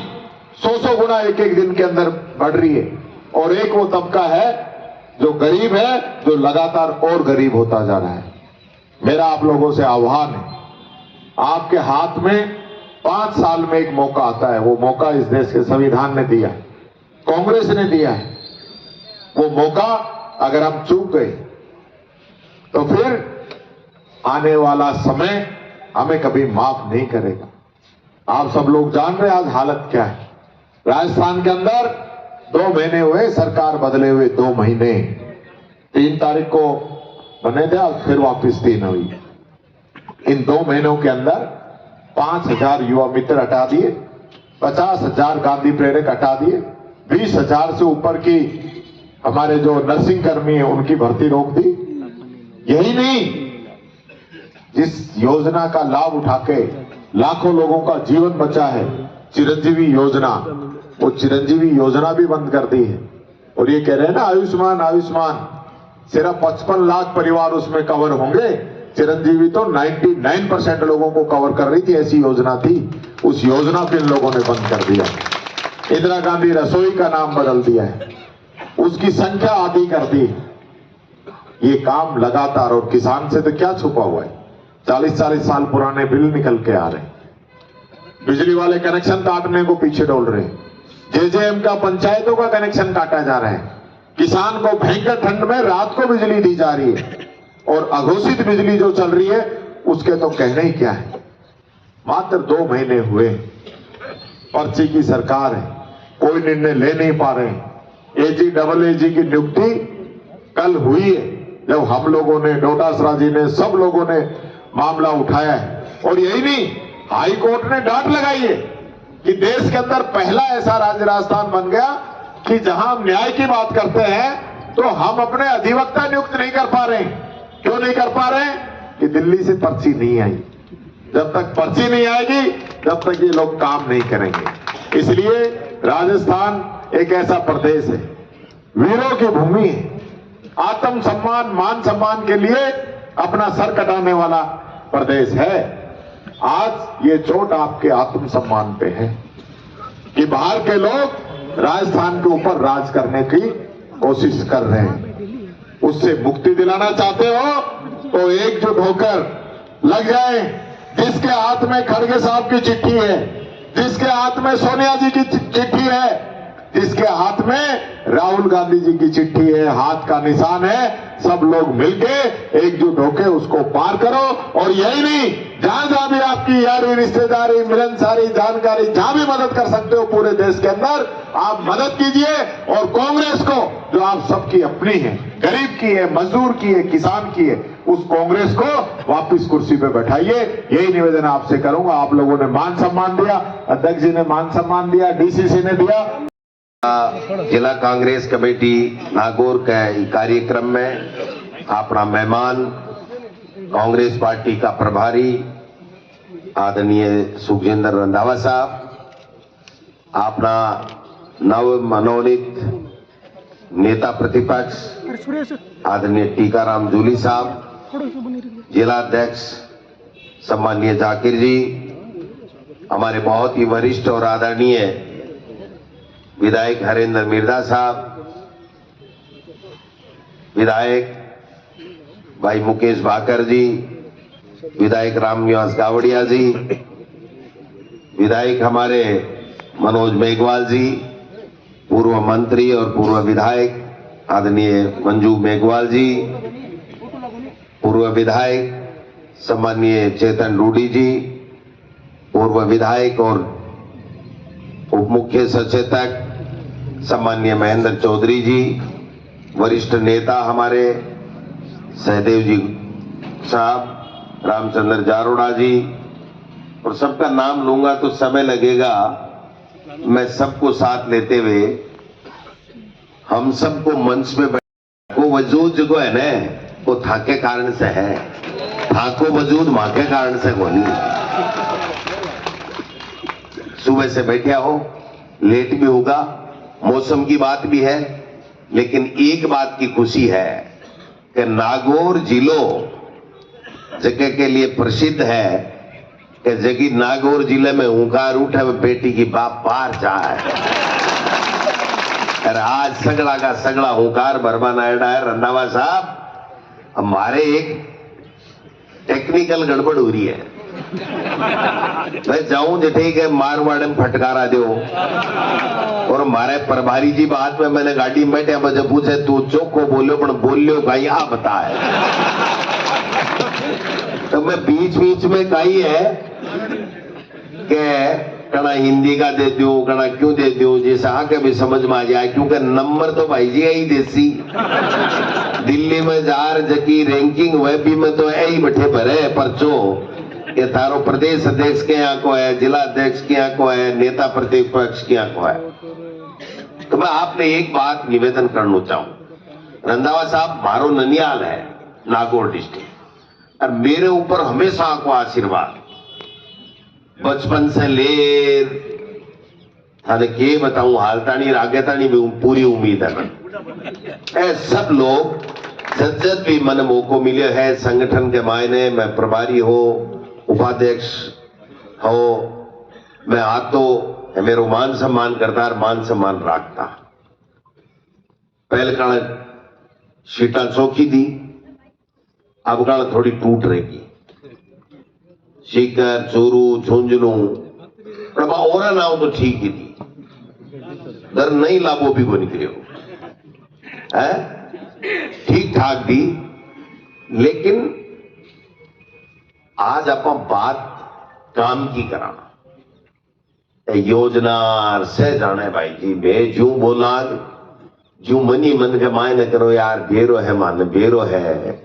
100 गुना एक एक दिन के अंदर बढ़ रही है, और एक वो तबका है जो गरीब है, जो लगातार और गरीब होता जा रहा है। मेरा आप लोगों से आह्वान है, आपके हाथ में 5 साल में एक मौका आता है। वो मौका इस देश के संविधान ने दिया है, कांग्रेस ने दिया है। वो मौका अगर हम चूक गए तो फिर आने वाला समय हमें कभी माफ नहीं करेगा। आप सब लोग जान रहे हैं आज हालत क्या है। राजस्थान के अंदर 2 महीने हुए, सरकार बदले हुए 2 महीने, 3 तारीख को बने थे, अब फिर वापस 3 हुई। इन 2 महीनों के अंदर 5,000 युवा मित्र हटा दिए, 50,000 गांधी प्रेरक हटा दिए, 20,000 से ऊपर की हमारे जो नर्सिंग कर्मी है उनकी भर्ती रोक दी। यही नहीं, जिस योजना का लाभ उठा के लाखों लोगों का जीवन बचा है, चिरंजीवी योजना, वो चिरंजीवी योजना भी बंद कर दी है। और ये कह रहे हैं ना आयुष्मान आयुष्मान, सिर्फ 55 लाख परिवार उसमें कवर होंगे, चिरंजीवी तो 99% लोगों को कवर कर रही थी, ऐसी योजना थी। उस योजना को इन लोगों ने बंद कर दिया। इंदिरा गांधी रसोई का नाम बदल दिया है, उसकी संख्या आधी कर दी। ये काम लगातार, और किसान से तो क्या छुपा हुआ है, 40-40 साल पुराने बिल निकल के आ रहे हैं। बिजली वाले कनेक्शन काटने को पीछे डोल रहे हैं, जेजेएम का पंचायतों का कनेक्शन काटा जा रहा है, किसान को भयंकर ठंड में रात को बिजली दी जा रही है, और अघोषित बिजली जो चल रही है उसके तो कहना ही क्या है। मात्र 2 महीने हुए, पर्ची की सरकार है, कोई निर्णय ले नहीं पा रहे। एजी डबल एजी की नियुक्ति कल हुई है, जब हम लोगों ने, डोटासरा जी ने, सब लोगों ने मामला उठाया है। और यही नहीं, हाई कोर्ट ने डांट लगाई है कि देश के अंदर पहला ऐसा राज्य राजस्थान बन गया कि जहां हम न्याय की बात करते हैं तो हम अपने अधिवक्ता नियुक्त नहीं कर पा रहे। क्यों नहीं कर पा रहे? कि दिल्ली से पर्ची नहीं आई। जब तक पर्ची नहीं आएगी तब तक ये लोग काम नहीं करेंगे। इसलिए राजस्थान एक ऐसा प्रदेश है, वीरों की भूमि है, आत्म सम्मान, मान सम्मान के लिए अपना सर कटाने वाला प्रदेश है। आज ये चोट आपके आत्म सम्मान पे है कि बाहर के लोग राजस्थान के ऊपर राज करने की कोशिश कर रहे हैं। उससे मुक्ति दिलाना चाहते हो तो एकजुट होकर लग जाए। जिसके हाथ में खड़गे साहब की चिट्ठी है, जिसके हाथ में सोनिया जी की चिट्ठी है, जिसके हाथ में राहुल गांधी जी की चिट्ठी है, हाथ का निशान है, सब लोग मिलके एकजुट होकर उसको पार करो। और यही नहीं, जहां जहां भी आपकी यारी रिश्तेदारी मिलनसारी जानकारी जहां भी मदद कर सकते हो पूरे देश के अंदर आप मदद कीजिए। और कांग्रेस को जो आप सबकी अपनी है, गरीब की है, मजदूर की है, किसान की है, उस कांग्रेस को वापस कुर्सी पे बैठाइए। यही निवेदन आपसे करूंगा। आप लोगों ने मान सम्मान दिया, अध्यक्ष जी ने मान सम्मान दिया, डीसीसी ने दिया। जिला कांग्रेस कमेटी नागौर के कार्यक्रम में अपना मेहमान कांग्रेस पार्टी का प्रभारी आदरणीय सुखजिंदर रंधावा साहब, अपना नव मनोनीत नेता प्रतिपक्ष आदरणीय टीकाराम जूली साहब, जिला अध्यक्ष सम्माननीय जाकिर जी, हमारे बहुत ही वरिष्ठ और आदरणीय विधायक हरेंद्र मिर्जा साहब, विधायक भाई मुकेश भाकर जी, विधायक रामनिवास गावड़िया जी, विधायक हमारे मनोज मेघवाल जी, पूर्व मंत्री और पूर्व विधायक आदरणीय मंजू मेघवाल जी, पूर्व विधायक सम्माननीय चेतन डूडी जी, पूर्व विधायक और उप मुख्य सचेतक सम्माननीय महेंद्र चौधरी जी, वरिष्ठ नेता हमारे सहदेव जी साहब, रामचंद्र जारोड़ा जी, और सबका नाम लूंगा तो समय लगेगा। मैं सबको साथ लेते हुए हम सबको मंच पे वो वजूद जो है ना वो थाके कारण से है, थाको वजूद मां के कारण से को नहीं। सुबह से बैठा हो, लेट भी होगा, मौसम की बात भी है, लेकिन एक बात की खुशी है कि नागौर जिलो जगह के लिए प्रसिद्ध है कि जगी नागौर जिले में हुंकार उठे वो बेटी की बाप पार जाए। और आज सगड़ा का सगड़ा हुंकार बरबा नायडा है। रंधावा साहब, हमारे एक टेक्निकल गड़बड़ हो रही है। मैं जाऊं जेठे के मारवाड़ में फटकारा दो, और हमारे प्रभारी जी बात में मैंने गाड़ी में बैठे मुझे पूछे तू चौको बोलो पर बोलियो कहीं आ बताए। तो मैं बीच बीच में कही है कि कड़ा हिंदी का दे दो, कड़ा क्यों दे दो, जैसे आके भी समझ में आ जाए, क्योंकि नंबर तो भाई जी यही देसी दिल्ली में जार जकी रैंकिंग वेब भी में तो यही बैठे भरे परचो ये तारो प्रदेश अध्यक्ष के यहाँ को है, जिला अध्यक्ष के यहाँ को है, नेता प्रतिपक्ष के यहाँ को है। तो मैं आपने एक बात निवेदन करना चाहूं, रंधावा साहब मारो ननियाल है नागौर डिस्ट्रिक्ट, और मेरे ऊपर हमेशा आपको आशीर्वाद बचपन से ले थाने के बताऊं हालतानी रागेतानी भी पूरी उम्मीद है। सब लोग जब भी मन मौको मिले है संगठन के मायने में प्रभारी हो, उपाध्यक्ष हो, मैं आतो मेरो मान सम्मान करता और मान सम्मान रखता। पहले काल सीटा चौकी दी, अब काल थोड़ी टूट रहेगी। शिकर चोरू झुंझुनू प्रभा और नाव तो ठीक ही थी, दर नहीं लाभो भी को निकले है ठीक ठाक दी। लेकिन आज आप बात काम की कराना योजना से जाने भाई जी, मैं जू बोला जू मनी मन के मायने करो यार, बेरो है मान बेरो है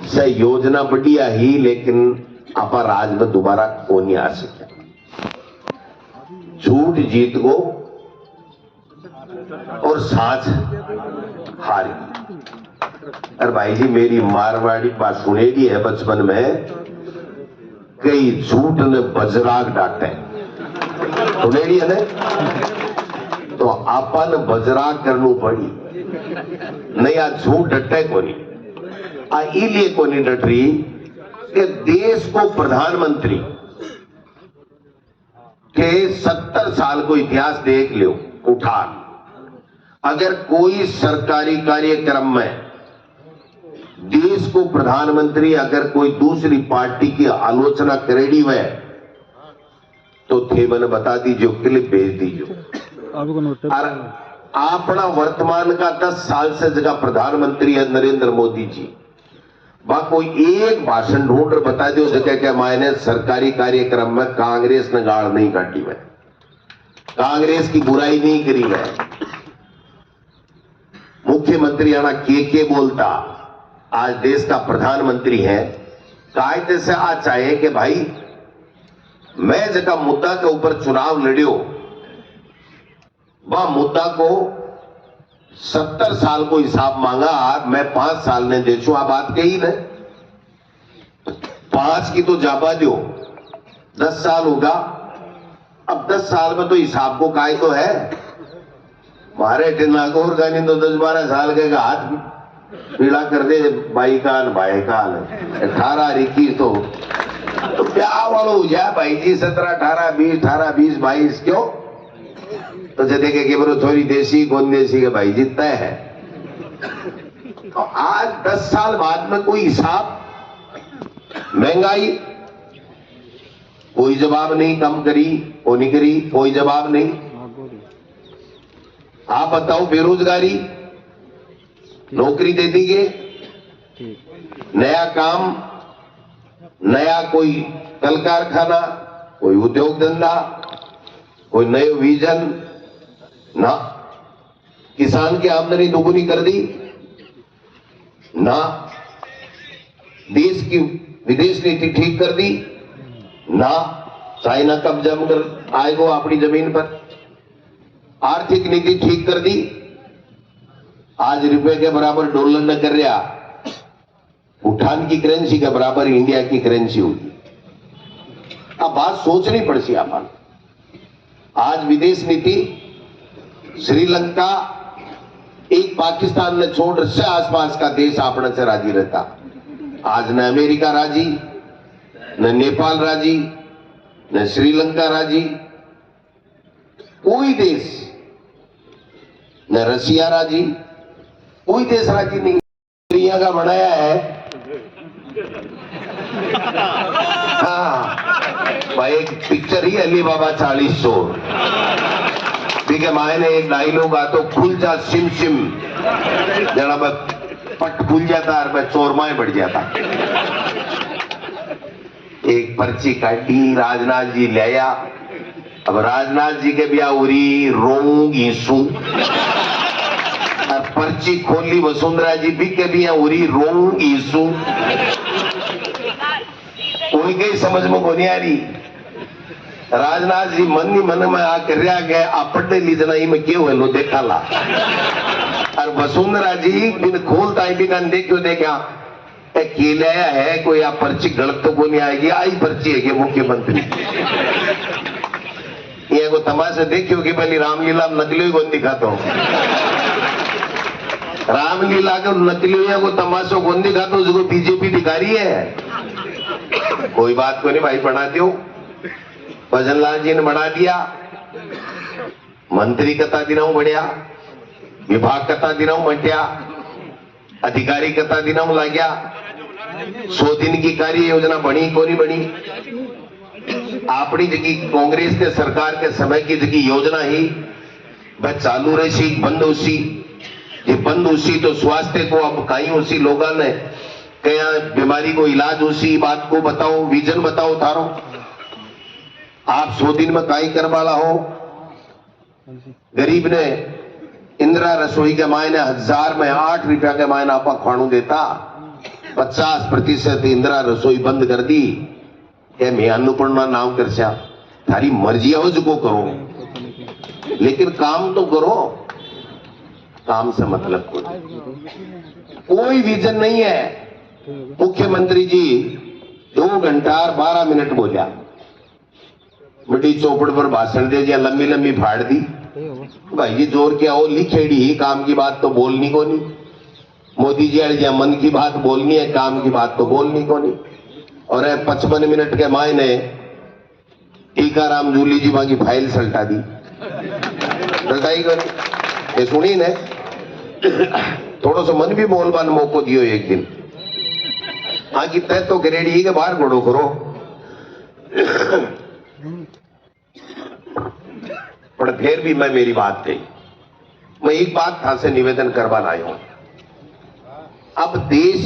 से योजना बढ़िया ही, लेकिन आप राज में दोबारा को नहीं आ सके। झूठ जीत गो और साझ हारी। अरे भाई जी मेरी मारवाड़ी बात सुनेगी है बचपन में, कई झूठ ने बजराग डांटे सुनेगी है ना, तो आपन बजराग करनू पड़ी नहीं। आज झूठ डटे को नहीं, इलिए को नहीं डट रही कि देश को प्रधानमंत्री के 70 साल को इतिहास देख लो उठा, अगर कोई सरकारी कार्यक्रम में देश को प्रधानमंत्री अगर कोई दूसरी पार्टी की आलोचना करेगी हुए तो थे मैंने बता दीजिए, क्लिप भेज दीजिए। और अपना वर्तमान का 10 साल से जगह प्रधानमंत्री है नरेंद्र मोदी जी, वहां कोई एक भाषण ढूंढ कर बता दो जगह के मायने सरकारी कार्यक्रम में कांग्रेस ने गाड़ नहीं काटी है, कांग्रेस की बुराई नहीं करी है। मुख्यमंत्री आना के बोलता, आज देश का प्रधानमंत्री है, कायदे से आ चाहे कि भाई मैं जगह मुद्दा के ऊपर चुनाव लड़ियो, वह मुद्दा को 70 साल को हिसाब मांगा, मैं 5 साल ने दे छू, आ बात कही न 5 की तो जाबा दो, 10 साल होगा। अब 10 साल में तो हिसाब को काय तो है, मारे टिनागौर गानी तो 10-12 साल के हाथ पीड़ा कर दे, भाई काल 18 21 तो क्या वालों हो जाए भाई जी, 17 18 20 18 20 22 क्यों तो जदे के बरो थोड़ी देसी कौन देसी के भाई जीतता है। तो आज 10 साल बाद में कोई हिसाब, महंगाई कोई जवाब नहीं, कम करी वो नहीं करी कोई जवाब नहीं। आप बताओ बेरोजगारी, नौकरी दे दी गई, नया काम, नया कोई कल कारखाना, कोई उद्योग धंधा, कोई नए विजन ना। किसान की आमदनी दोगुनी कर दी ना, देश की विदेश नीति ठीक कर दी ना, चाइना कब्जा कर आएगा अपनी जमीन पर, आर्थिक नीति ठीक कर दी, आज रुपए के बराबर डॉलर न कर रहा, भूटान की करेंसी के बराबर इंडिया की करेंसी होगी। अब बात सोचनी पड़ती अपन। आज विदेश नीति, श्रीलंका एक पाकिस्तान ने छोड़ से आसपास का देश अपने से राजी रहता, आज न अमेरिका राजी, न नेपाल राजी, न श्रीलंका राजी, कोई देश, न रसिया राजी, कोई देश राजी नहीं। दुनिया का बनाया है हाँ भाई, एक पिक्चर ही अली बाबा 40 चोर, ठीक है, मायने एक डायलॉग आ तो खुल जा सिम सिम, जरा पट खुल जाता और मैं चोर माए बढ़ जाता। एक पर्ची काटी, राजनाथ जी ले आया, अब राजनाथ जी के ब्याह उरी रोंग ईसू, और पर्ची खोली वसुंधरा जी भी के भी उरी रोंग ईसू, कोई कहीं समझ में को नहीं आ रही। राजनाथ जी मन ही मन में आ कर गए, आपटे लीजना ही में क्यों है लो देखा ला, और वसुंधरा जी बिन खोलता ही भी कान देखो देखा केले है कोई, आप पर्ची गलत तो को नहीं आएगी, आई पर्ची है कि मुख्यमंत्री ये को तमाशा देखियो कि पहले रामलीला नकली को दिखाता हूं, रामलीला को नकली को तमाशो कौन दिखाता हूं, उसको बीजेपी दिखा रही है। कोई बात को नहीं भाई, बना दियो, भजन लाल जी ने बना दिया, मंत्री कता दिनाऊ बढ़िया, विभाग कता दिनाऊ मटिया, अधिकारी कता दिनाऊ ला गया, 100 दिन की कार्य योजना बनी को नहीं बनी। अपनी जगह कांग्रेस के सरकार के समय की जगह योजना ही वह चालू रही, बंद उसी, ये बंद उसी तो स्वास्थ्य को अब कहीं उसी लोगों ने क्या बीमारी को इलाज उसी, बात को बताओ, विजन बताओ थारो। आप 100 दिन में काई कर वाला हो, गरीब ने इंदिरा रसोई के मायने 1000 में 8 रुपया के मायने आपा खाणू देता, 50% इंदिरा रसोई बंद कर दी। क्या मैं अन्नपूर्णा नाम कर सा, थारी मर्जी हो जो करो, लेकिन काम तो करो, काम से मतलब कोई विजन नहीं है। मुख्यमंत्री जी 2 घंटा और 12 मिनट बोलिया, बड़ी चौपड़ पर भाषण दे दिया, लंबी लंबी फाड़ दी। भाई ये जोर क्या हो, लिखेड़ी ही काम की बात तो बोलनी को नहीं, मोदी जी या मन की बात बोलनी है, काम की बात तो बोलनी को नहीं। और 55 मिनट के मायने टीकाराम जूली जी वहां की फाइल सल्टा दी, सल्टाई को नहीं, ये सुनी ने थोड़ा सा मन भी बोलबान मौको दियो एक दिन, आगे तय तो ग्रेडी के बाहर घोड़ो करो। पर फिर भी मैं मेरी बात कही, मैं एक बात था से निवेदन करवा लाया हूं। अब देश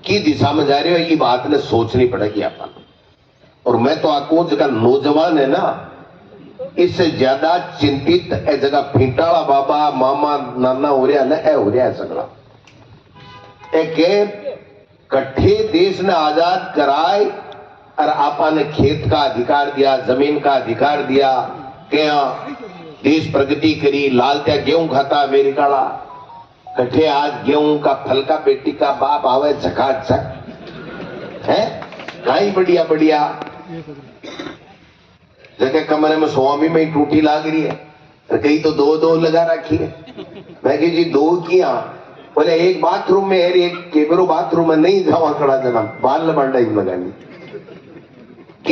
की दिशा में जा रहे हो ये बात ने सोचनी पड़ेगी अपन। और मैं तो आपको जगह नौजवान है ना, इससे ज्यादा चिंतित ए जगह फिंटाला बाबा मामा नाना हो रहा ना, हो रहा है सगला एक कट्ठे देश ने आजाद कराए और आपा ने खेत का अधिकार दिया, जमीन का अधिकार दिया, क्या देश प्रगति करी, लाल त्या गेहूं खाता अमेरिका ला, कट्ठे आज गेहूं का फल का बेटी का बाप आवे झकाझक है, कहीं बढ़िया बढ़िया जगह कमरे में स्वामी में ही टूटी लाग रही है, कहीं तो दो दो लगा रखी है। मैं कही जी दो किया, बोले एक बाथरूम में है, एक केबरो बाथरूम में नहीं जावा खड़ा देना, बाल बांडा ही लगानी।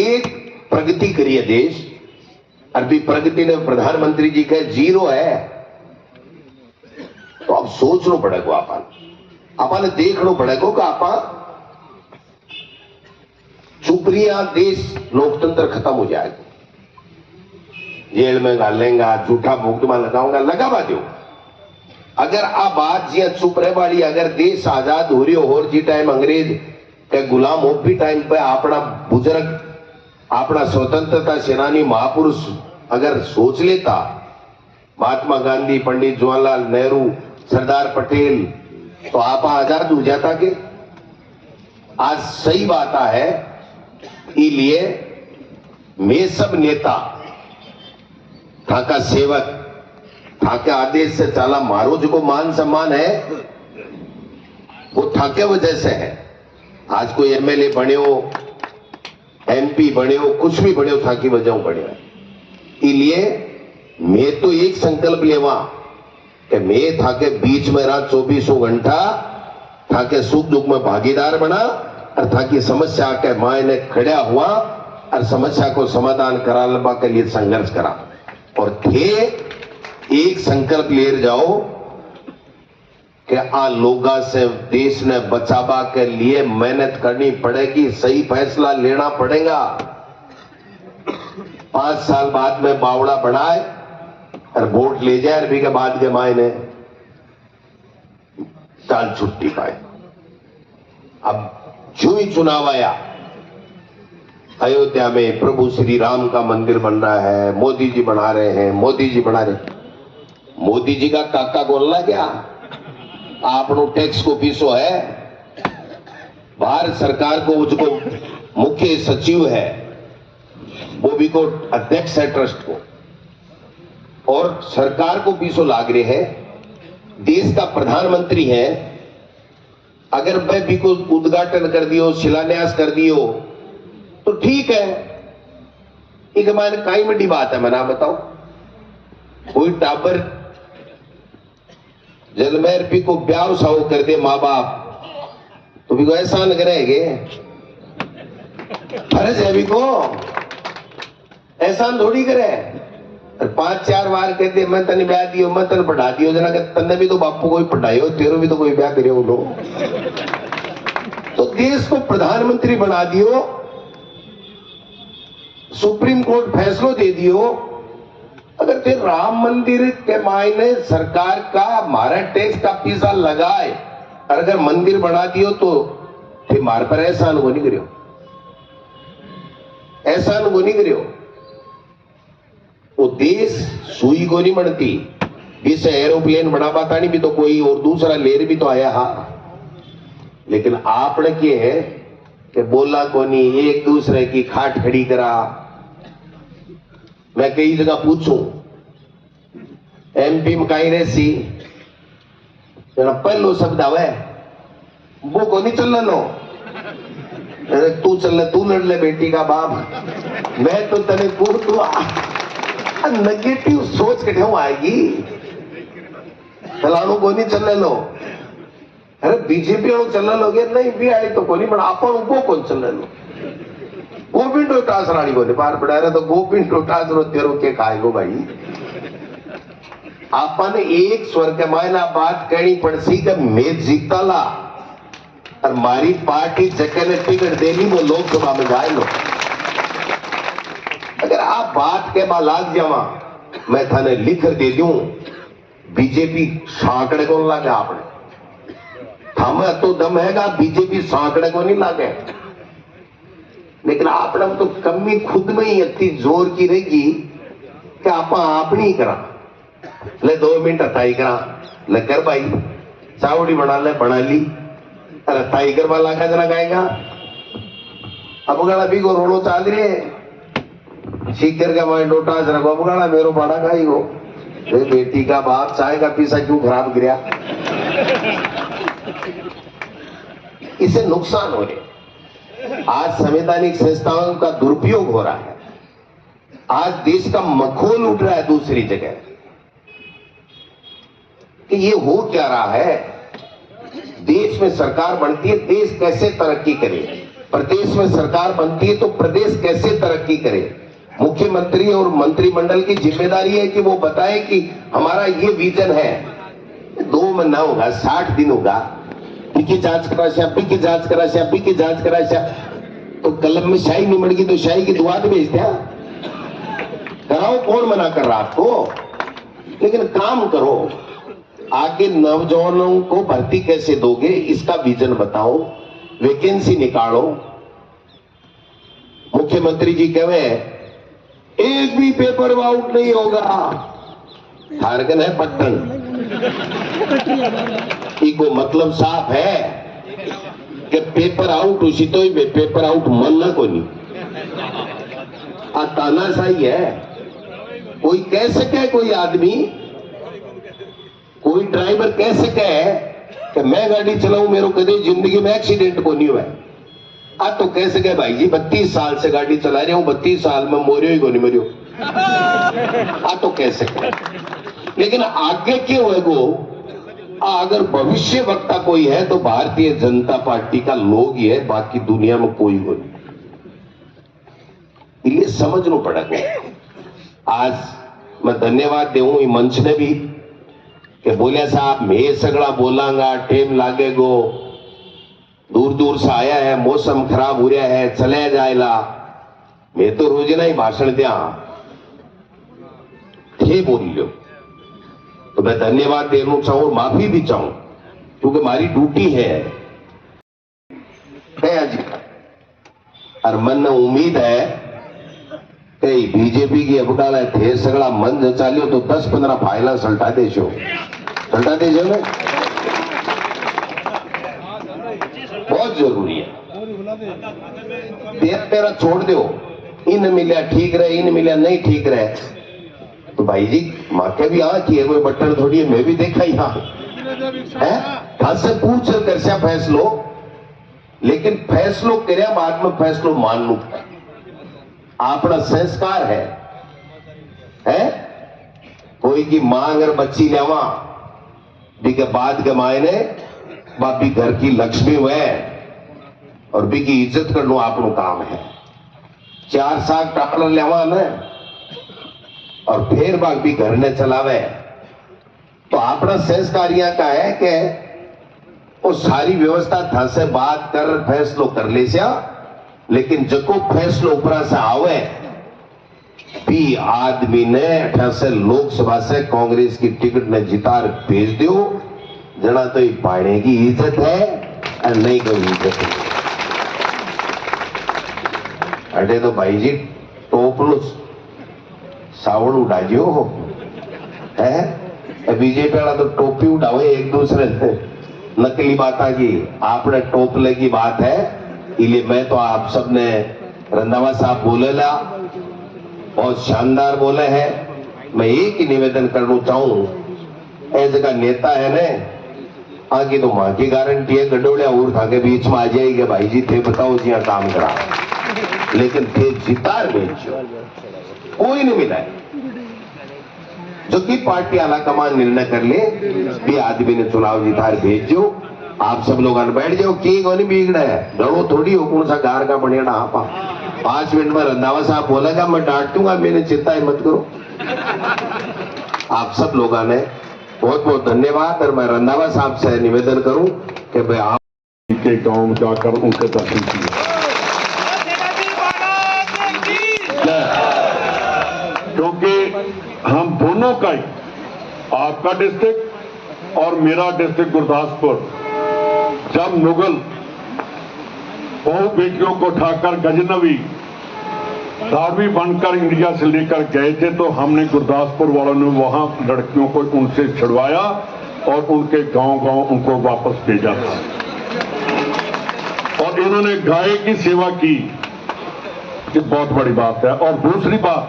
एक प्रगति करिए देश, अभी प्रगति ने प्रधानमंत्री जी का 0 है, तो अब सोचना पड़ेगा, अपन देखना पड़ेगा कि आप चुपरिया देश लोकतंत्र खत्म हो जाएगा, जेल में डालेंगा, झूठा मुकदमा लगाऊंगा, लगावा दो। अगर आ बात जी चुप रहे वाली, अगर देश आजाद हो रही हो और जी टाइम अंग्रेज के गुलाम हो भी टाइम पे अपना बुजुर्ग, अपना स्वतंत्रता सेनानी महापुरुष अगर सोच लेता, महात्मा गांधी, पंडित जवाहरलाल नेहरू, सरदार पटेल, तो आप आजाद हो जाता के। आज सही बात है, इसलिए मैं सब नेता था का सेवक था के आदेश से चला, मारो जो को मान सम्मान है वो था के वजह से है। आज कोई एमएलए बने हो, एमपी बने हो, कुछ भी बने हो, था की वजह बने हो। इसलिए मैं तो एक संकल्प लेवा कि मैं था के बीच में रहा 24 घंटा, था के सुख दुख में भागीदार बना और था की समस्या के मायने खड़ा हुआ और समस्या को समाधान कराने के लिए संघर्ष करा। और थे एक संकल्प ले जाओ कि आ लोगा से देश ने बचावा के लिए मेहनत करनी पड़ेगी, सही फैसला लेना पड़ेगा। 5 साल बाद में बावड़ा बढ़ाए और वोट ले जाए, अरबी के बाद के मायने चाल छुट्टी पाए। अब जो ही चुनाव आया, अयोध्या में प्रभु श्री राम का मंदिर बन रहा है, मोदी जी बना रहे हैं, मोदी जी बना रहे। मोदी जी का काका बोलना क्या, आपनो टैक्स को पीसो है, भारत सरकार को उसको मुख्य सचिव है, वो भी को अध्यक्ष है ट्रस्ट को, और सरकार को पीसो लाग रहे हैं, देश का प्रधानमंत्री है। अगर मैं भी को उद्घाटन कर दियो, शिलान्यास कर दियो तो ठीक है, एक हमारे काई बड़ी बात है, मैं ना बताओ। कोई टाबर जलमेर भी को ब्याह साव कर दे माँ बाप, तो भी को ऐसा लग रहेगे, फर्ज है भी को एहसान थोड़ी करे। 5-4 बार कहते मैं तने ब्याह दियो, मैं तने पढ़ा दियो, जना के तने भी तो बापू कोई पढ़ायो, तेरो भी तो कोई ब्याह करे लो। तो देश को प्रधानमंत्री बना दियो, सुप्रीम कोर्ट फैसलो दे दियो। अगर ते राम मंदिर के मायने सरकार का हमारा टैक्स का पैसा लगाए और अगर मंदिर बना दियो तो फिर मार पर एहसान को नहीं करियो, एहसान को नहीं करियो। वो देश सुई को नहीं बनती, इस एरोप्लेन बना पाता नहीं भी तो कोई और दूसरा लेर भी तो आया। हाँ, लेकिन आपने क्या है कि बोला को नहीं, एक दूसरे की खाट खड़ी करा। मैं कई जगह पूछूं, एमपी में कहीं रहसी पहलो शब्द आवे वो को नहीं चलना लो, अरे तू चल, तू लड़ ले बेटी का बाप, मैं तो तने तू नेगेटिव सोच के क्यों आएगी, फलाणु को नहीं चलने लो। अरे बीजेपी वालों चलने लोगे नहीं, भी आई तो को नहीं बड़ा, अपन वो कौन चलने लो। गोविंद टोटास रानी बोले बार बढ़ा रहे तो गोविंद टोटास रो तेरो के खाएगो भाई। अपन एक स्वर के मायना बात कहनी पड़सी कि मैं जीता ला और मारी पार्टी जगह ने टिकट देनी, वो लोकसभा में जाए लो। अगर आप बात के बाद लाग जावा, मैं थाने लिख दे दूं, बीजेपी साकड़े को लगा आपने हमें तो दम हैगा, बीजेपी सांकड़े को नहीं लागे, लेकिन आपने तो कमी खुद में ही इतनी जोर की रहेगी कि आप अपनी ही करा ले 2 मिनट हथाई करा ले कर भाई, चावड़ी बना ले बना ली, अरे हथाई कर वाला का जना गाएगा। अब गाड़ा भी को रोड़ो चाल रही है, सीकर का मैं डोटा रखो, अब गाड़ा मेरो बड़ा गाई हो, बेटी का बाप चाय का पीसा क्यों खराब गिरा। इससे नुकसान हो रहे, आज संवैधानिक संस्थाओं का दुरुपयोग हो रहा है, आज देश का मखौल उठ रहा है दूसरी जगह कि ये हो क्या रहा है। देश में सरकार बनती है, देश कैसे तरक्की करे, प्रदेश में सरकार बनती है तो प्रदेश कैसे तरक्की करे। मुख्यमंत्री और मंत्रिमंडल की जिम्मेदारी है कि वो बताए कि हमारा ये विजन है। 2 महीना होगा, 60 दिन होगा, की जांच करा, की जांच करा, की जांच करा, तो कलम में शाही नहीं मड़ गई तो शाही की दुआ भेज दिया। कराओ, कौन मना कर रहा आपको, लेकिन काम करो। आगे नौजवानों को भर्ती कैसे दोगे, इसका विजन बताओ, वैकेंसी निकालो। मुख्यमंत्री जी कहे एक भी पेपर आउट नहीं होगा, झारखंड है पट्टन, इको मतलब साफ है कि पेपर आउट उसी तो ही पेपर आउट मनना को नहीं, तानाशाही है। कोई कह सके, कोई आदमी, कोई ड्राइवर कह सके कि मैं गाड़ी चलाऊं, मेरे कदे जिंदगी में एक्सीडेंट को नहीं हुआ। आज तो कह सके भाई जी 32 साल से गाड़ी चला रहे हूं, 32 साल में मोरियो ही को नहीं मरियो, आज तो कह सके। लेकिन आगे क्यों है गो, अगर भविष्य वक्ता कोई है तो भारतीय जनता पार्टी का लोग ही है, बाकी दुनिया में कोई को नहीं। इसलिए समझना पड़ेगा। आज मैं धन्यवाद देऊं इस मंच ने भी कि बोलिया साहब मैं सगड़ा बोलांगा, टेम लागेगो, दूर दूर से आया है, मौसम खराब हो रहा है, चले जाएगा। मैं तो रोजाना ही भाषण दिया थे बोल लो, तो मैं धन्यवाद देना चाहूं, माफी भी चाहूं, क्योंकि हमारी ड्यूटी है आज। और मन में उम्मीद है कि बीजेपी की अबकाला थे सगड़ा मन चालियो तो 10-15 फाइला सल्टा देशो में बहुत जरूरी है। तेरा छोड़ दो, इन मिलिया ठीक रहे, इन मिलिया नहीं ठीक रहे, तो भाई जी माँ के भी आंख ही है, कोई बटन थोड़ी है, मैं भी देखा यहाँ है। हाथ से पूछ कर से फैसलो, लेकिन फैसलो करे बाद में फैसलो मान लू, अपना संस्कार है? कोई की मां अगर बच्ची लेवा भी के बाद के मायने बापी घर की लक्ष्मी हुए और भी की इज्जत करना आपनो काम है। 4 साल ट्रैक्टर लेवा ने और फिर बाग भी घर ने चलावे, तो अपना संस्कारिया का है कि वो सारी व्यवस्था था से बात कर फैसलो कर ले सिया, लेकिन जको फैसलो ऊपरा से आवे भी आदमी ने 88 लोकसभा से कांग्रेस की टिकट ने जितार भेज दियो, जना तो पाने की इज्जत है और नहीं कोई इज्जत है। अटे तो भाई जी टोपलो सावड़ उड़ाजियो है, बीजेपी वाला तो टोपी उड़ावे एक दूसरे से, नकली बात की आपने टोपले की बात है। इसलिए मैं तो आप सबने रंधावा साहब बोलेला बहुत शानदार बोले हैं। मैं एक ही निवेदन करना चाहूं, ऐसे का नेता है ने आगे तो मां की गारंटी है, गडोड़िया और था के बीच में आ जाएगी भाई जी थे बताओ जी काम करा, लेकिन थे जितार बेच कोई नहीं मिला है। जो कि पार्टी आला कमान निर्णय कर ले भी आदमी ने चुनाव जितार भेजो, आप सब लोग बैठ जाओ, की कोनी बिगड़ा है, डरो थोड़ी हो कौन सा गार का बढ़िया आपा 5 मिनट में रंधावा साहब बोलेगा मैं डांट दूंगा, मैंने चिंता मत करो। आप सब लोगों ने बहुत बहुत धन्यवाद। और मैं रंधावा साहब से निवेदन करूं कि भाई आप के गांव में जाकर उनसे दर्शन किए, क्योंकि हम दोनों का ही, आपका डिस्ट्रिक्ट और मेरा डिस्ट्रिक्ट गुरदासपुर जब मुगल बहु बेटियों को उठाकर गजनवी धारवी बनकर इंडिया से लेकर गए थे, तो हमने गुरदासपुर वालों ने वहां लड़कियों को उनसे छुड़वाया और उनके गांव-गांव उनको वापस भेजा था। और इन्होंने गाय की सेवा की, ये बहुत बड़ी बात है। और दूसरी बात,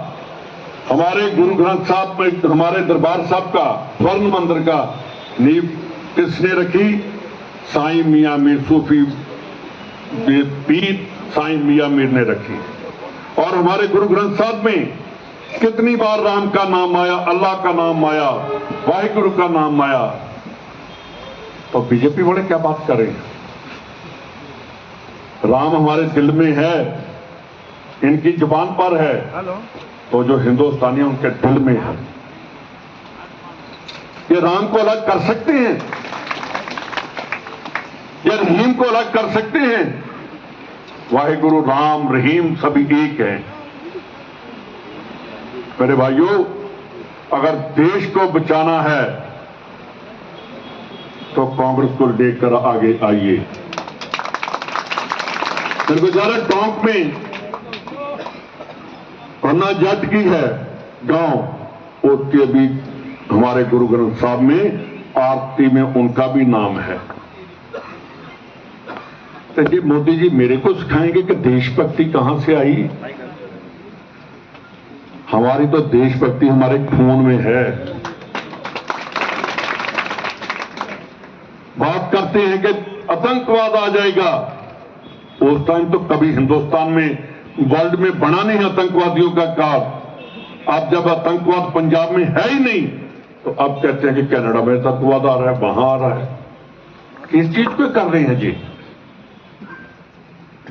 हमारे गुरु ग्रंथ साहब में, हमारे दरबार साहब का स्वर्ण मंदिर का नींव किसने रखी? साईं मियां मीर, सूफी पीर साईं मियां मीर ने रखी। और हमारे गुरु ग्रंथ साहब में कितनी बार राम का नाम आया, अल्लाह का नाम आया, वाहिगुरु का नाम आया। तो बीजेपी वाले क्या बात कर रहे हैं? राम हमारे दिल में है, इनकी जुबान पर है, तो जो हिंदुस्तानी उनके दिल में है। ये राम को अलग कर सकते हैं? ये रहीम को अलग कर सकते हैं? वाहिगुरु राम रहीम सभी एक हैं। मेरे भाइयों, अगर देश को बचाना है तो कांग्रेस को लेकर आगे आइए। मेरे को ज्यादा टोंक में पन्ना जट की है गांव, उसके अभी हमारे गुरु ग्रंथ साहब में आरती में उनका भी नाम है। तो जी मोदी जी मेरे को सिखाएंगे कि देशभक्ति कहां से आई? हमारी तो देशभक्ति हमारे खून में है। बात करते हैं कि आतंकवाद आ जाएगा, उस टाइम तो कभी हिंदुस्तान में, वर्ल्ड में बना नहीं आतंकवादियों का कार। अब जब आतंकवाद पंजाब में है ही नहीं, तो अब कहते हैं कि कनाडा में आतंकवाद आ रहा है, वहां आ रहा है। किस चीज पे कर रहे हैं जी?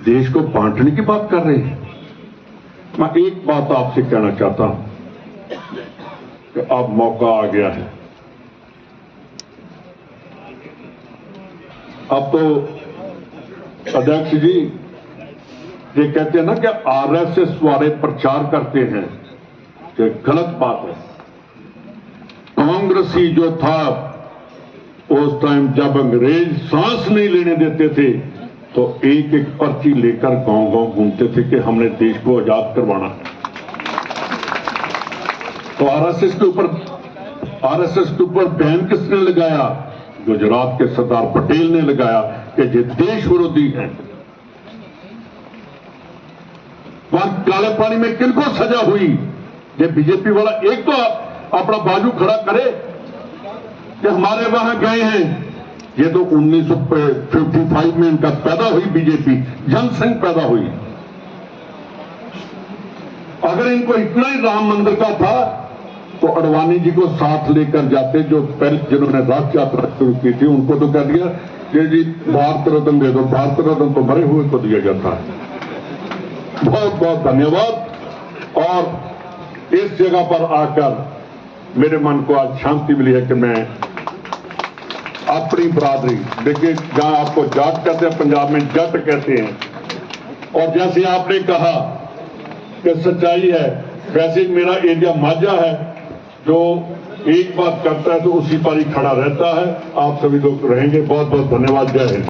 देश को बांटने की बात कर रहे हैं। मैं एक बात आपसे कहना चाहता हूं कि अब मौका आ गया है। अब तो अध्यक्ष जी ये कहते हैं ना कि आरएसएस वाले प्रचार करते हैं, कि गलत बात है। कांग्रेसी जो था उस टाइम जब अंग्रेज सांस नहीं लेने देते थे, तो एक एक पर्ची लेकर गांव-गांव घूमते थे कि हमने देश को आजाद करवाना है। तो आरएसएस के ऊपर बैन किसने लगाया? गुजरात के सरदार पटेल ने लगाया कि ये देश विरोधी हैं। वहां काले पानी में किनको सजा हुई? ये बीजेपी वाला एक तो अपना बाजू खड़ा करे कि हमारे वहां गए हैं। ये तो 1955 में इनका पैदा हुई बीजेपी, जनसंघ पैदा हुई। अगर इनको इतना ही राम मंदिर का था तो अडवाणी जी को साथ लेकर जाते, जो पहले जिन्होंने राष्ट्र यात्रा शुरू की थी, उनको तो कह दिया ये जी भारत रत्न दे दो। भारत रत्न तो मरे हुए को दिया जाता है। बहुत बहुत धन्यवाद। और इस जगह पर आकर मेरे मन को आज शांति मिली है कि मैं अपनी बरादरी, देखिए जहां आपको जाट कहते हैं, पंजाब में जट कहते हैं। और जैसे आपने कहा कि सच्चाई है, वैसे मेरा एरिया माझा है, जो एक बात करता है तो उसी पर ही खड़ा रहता है। आप सभी लोग रहेंगे। बहुत बहुत धन्यवाद। जय हिंद।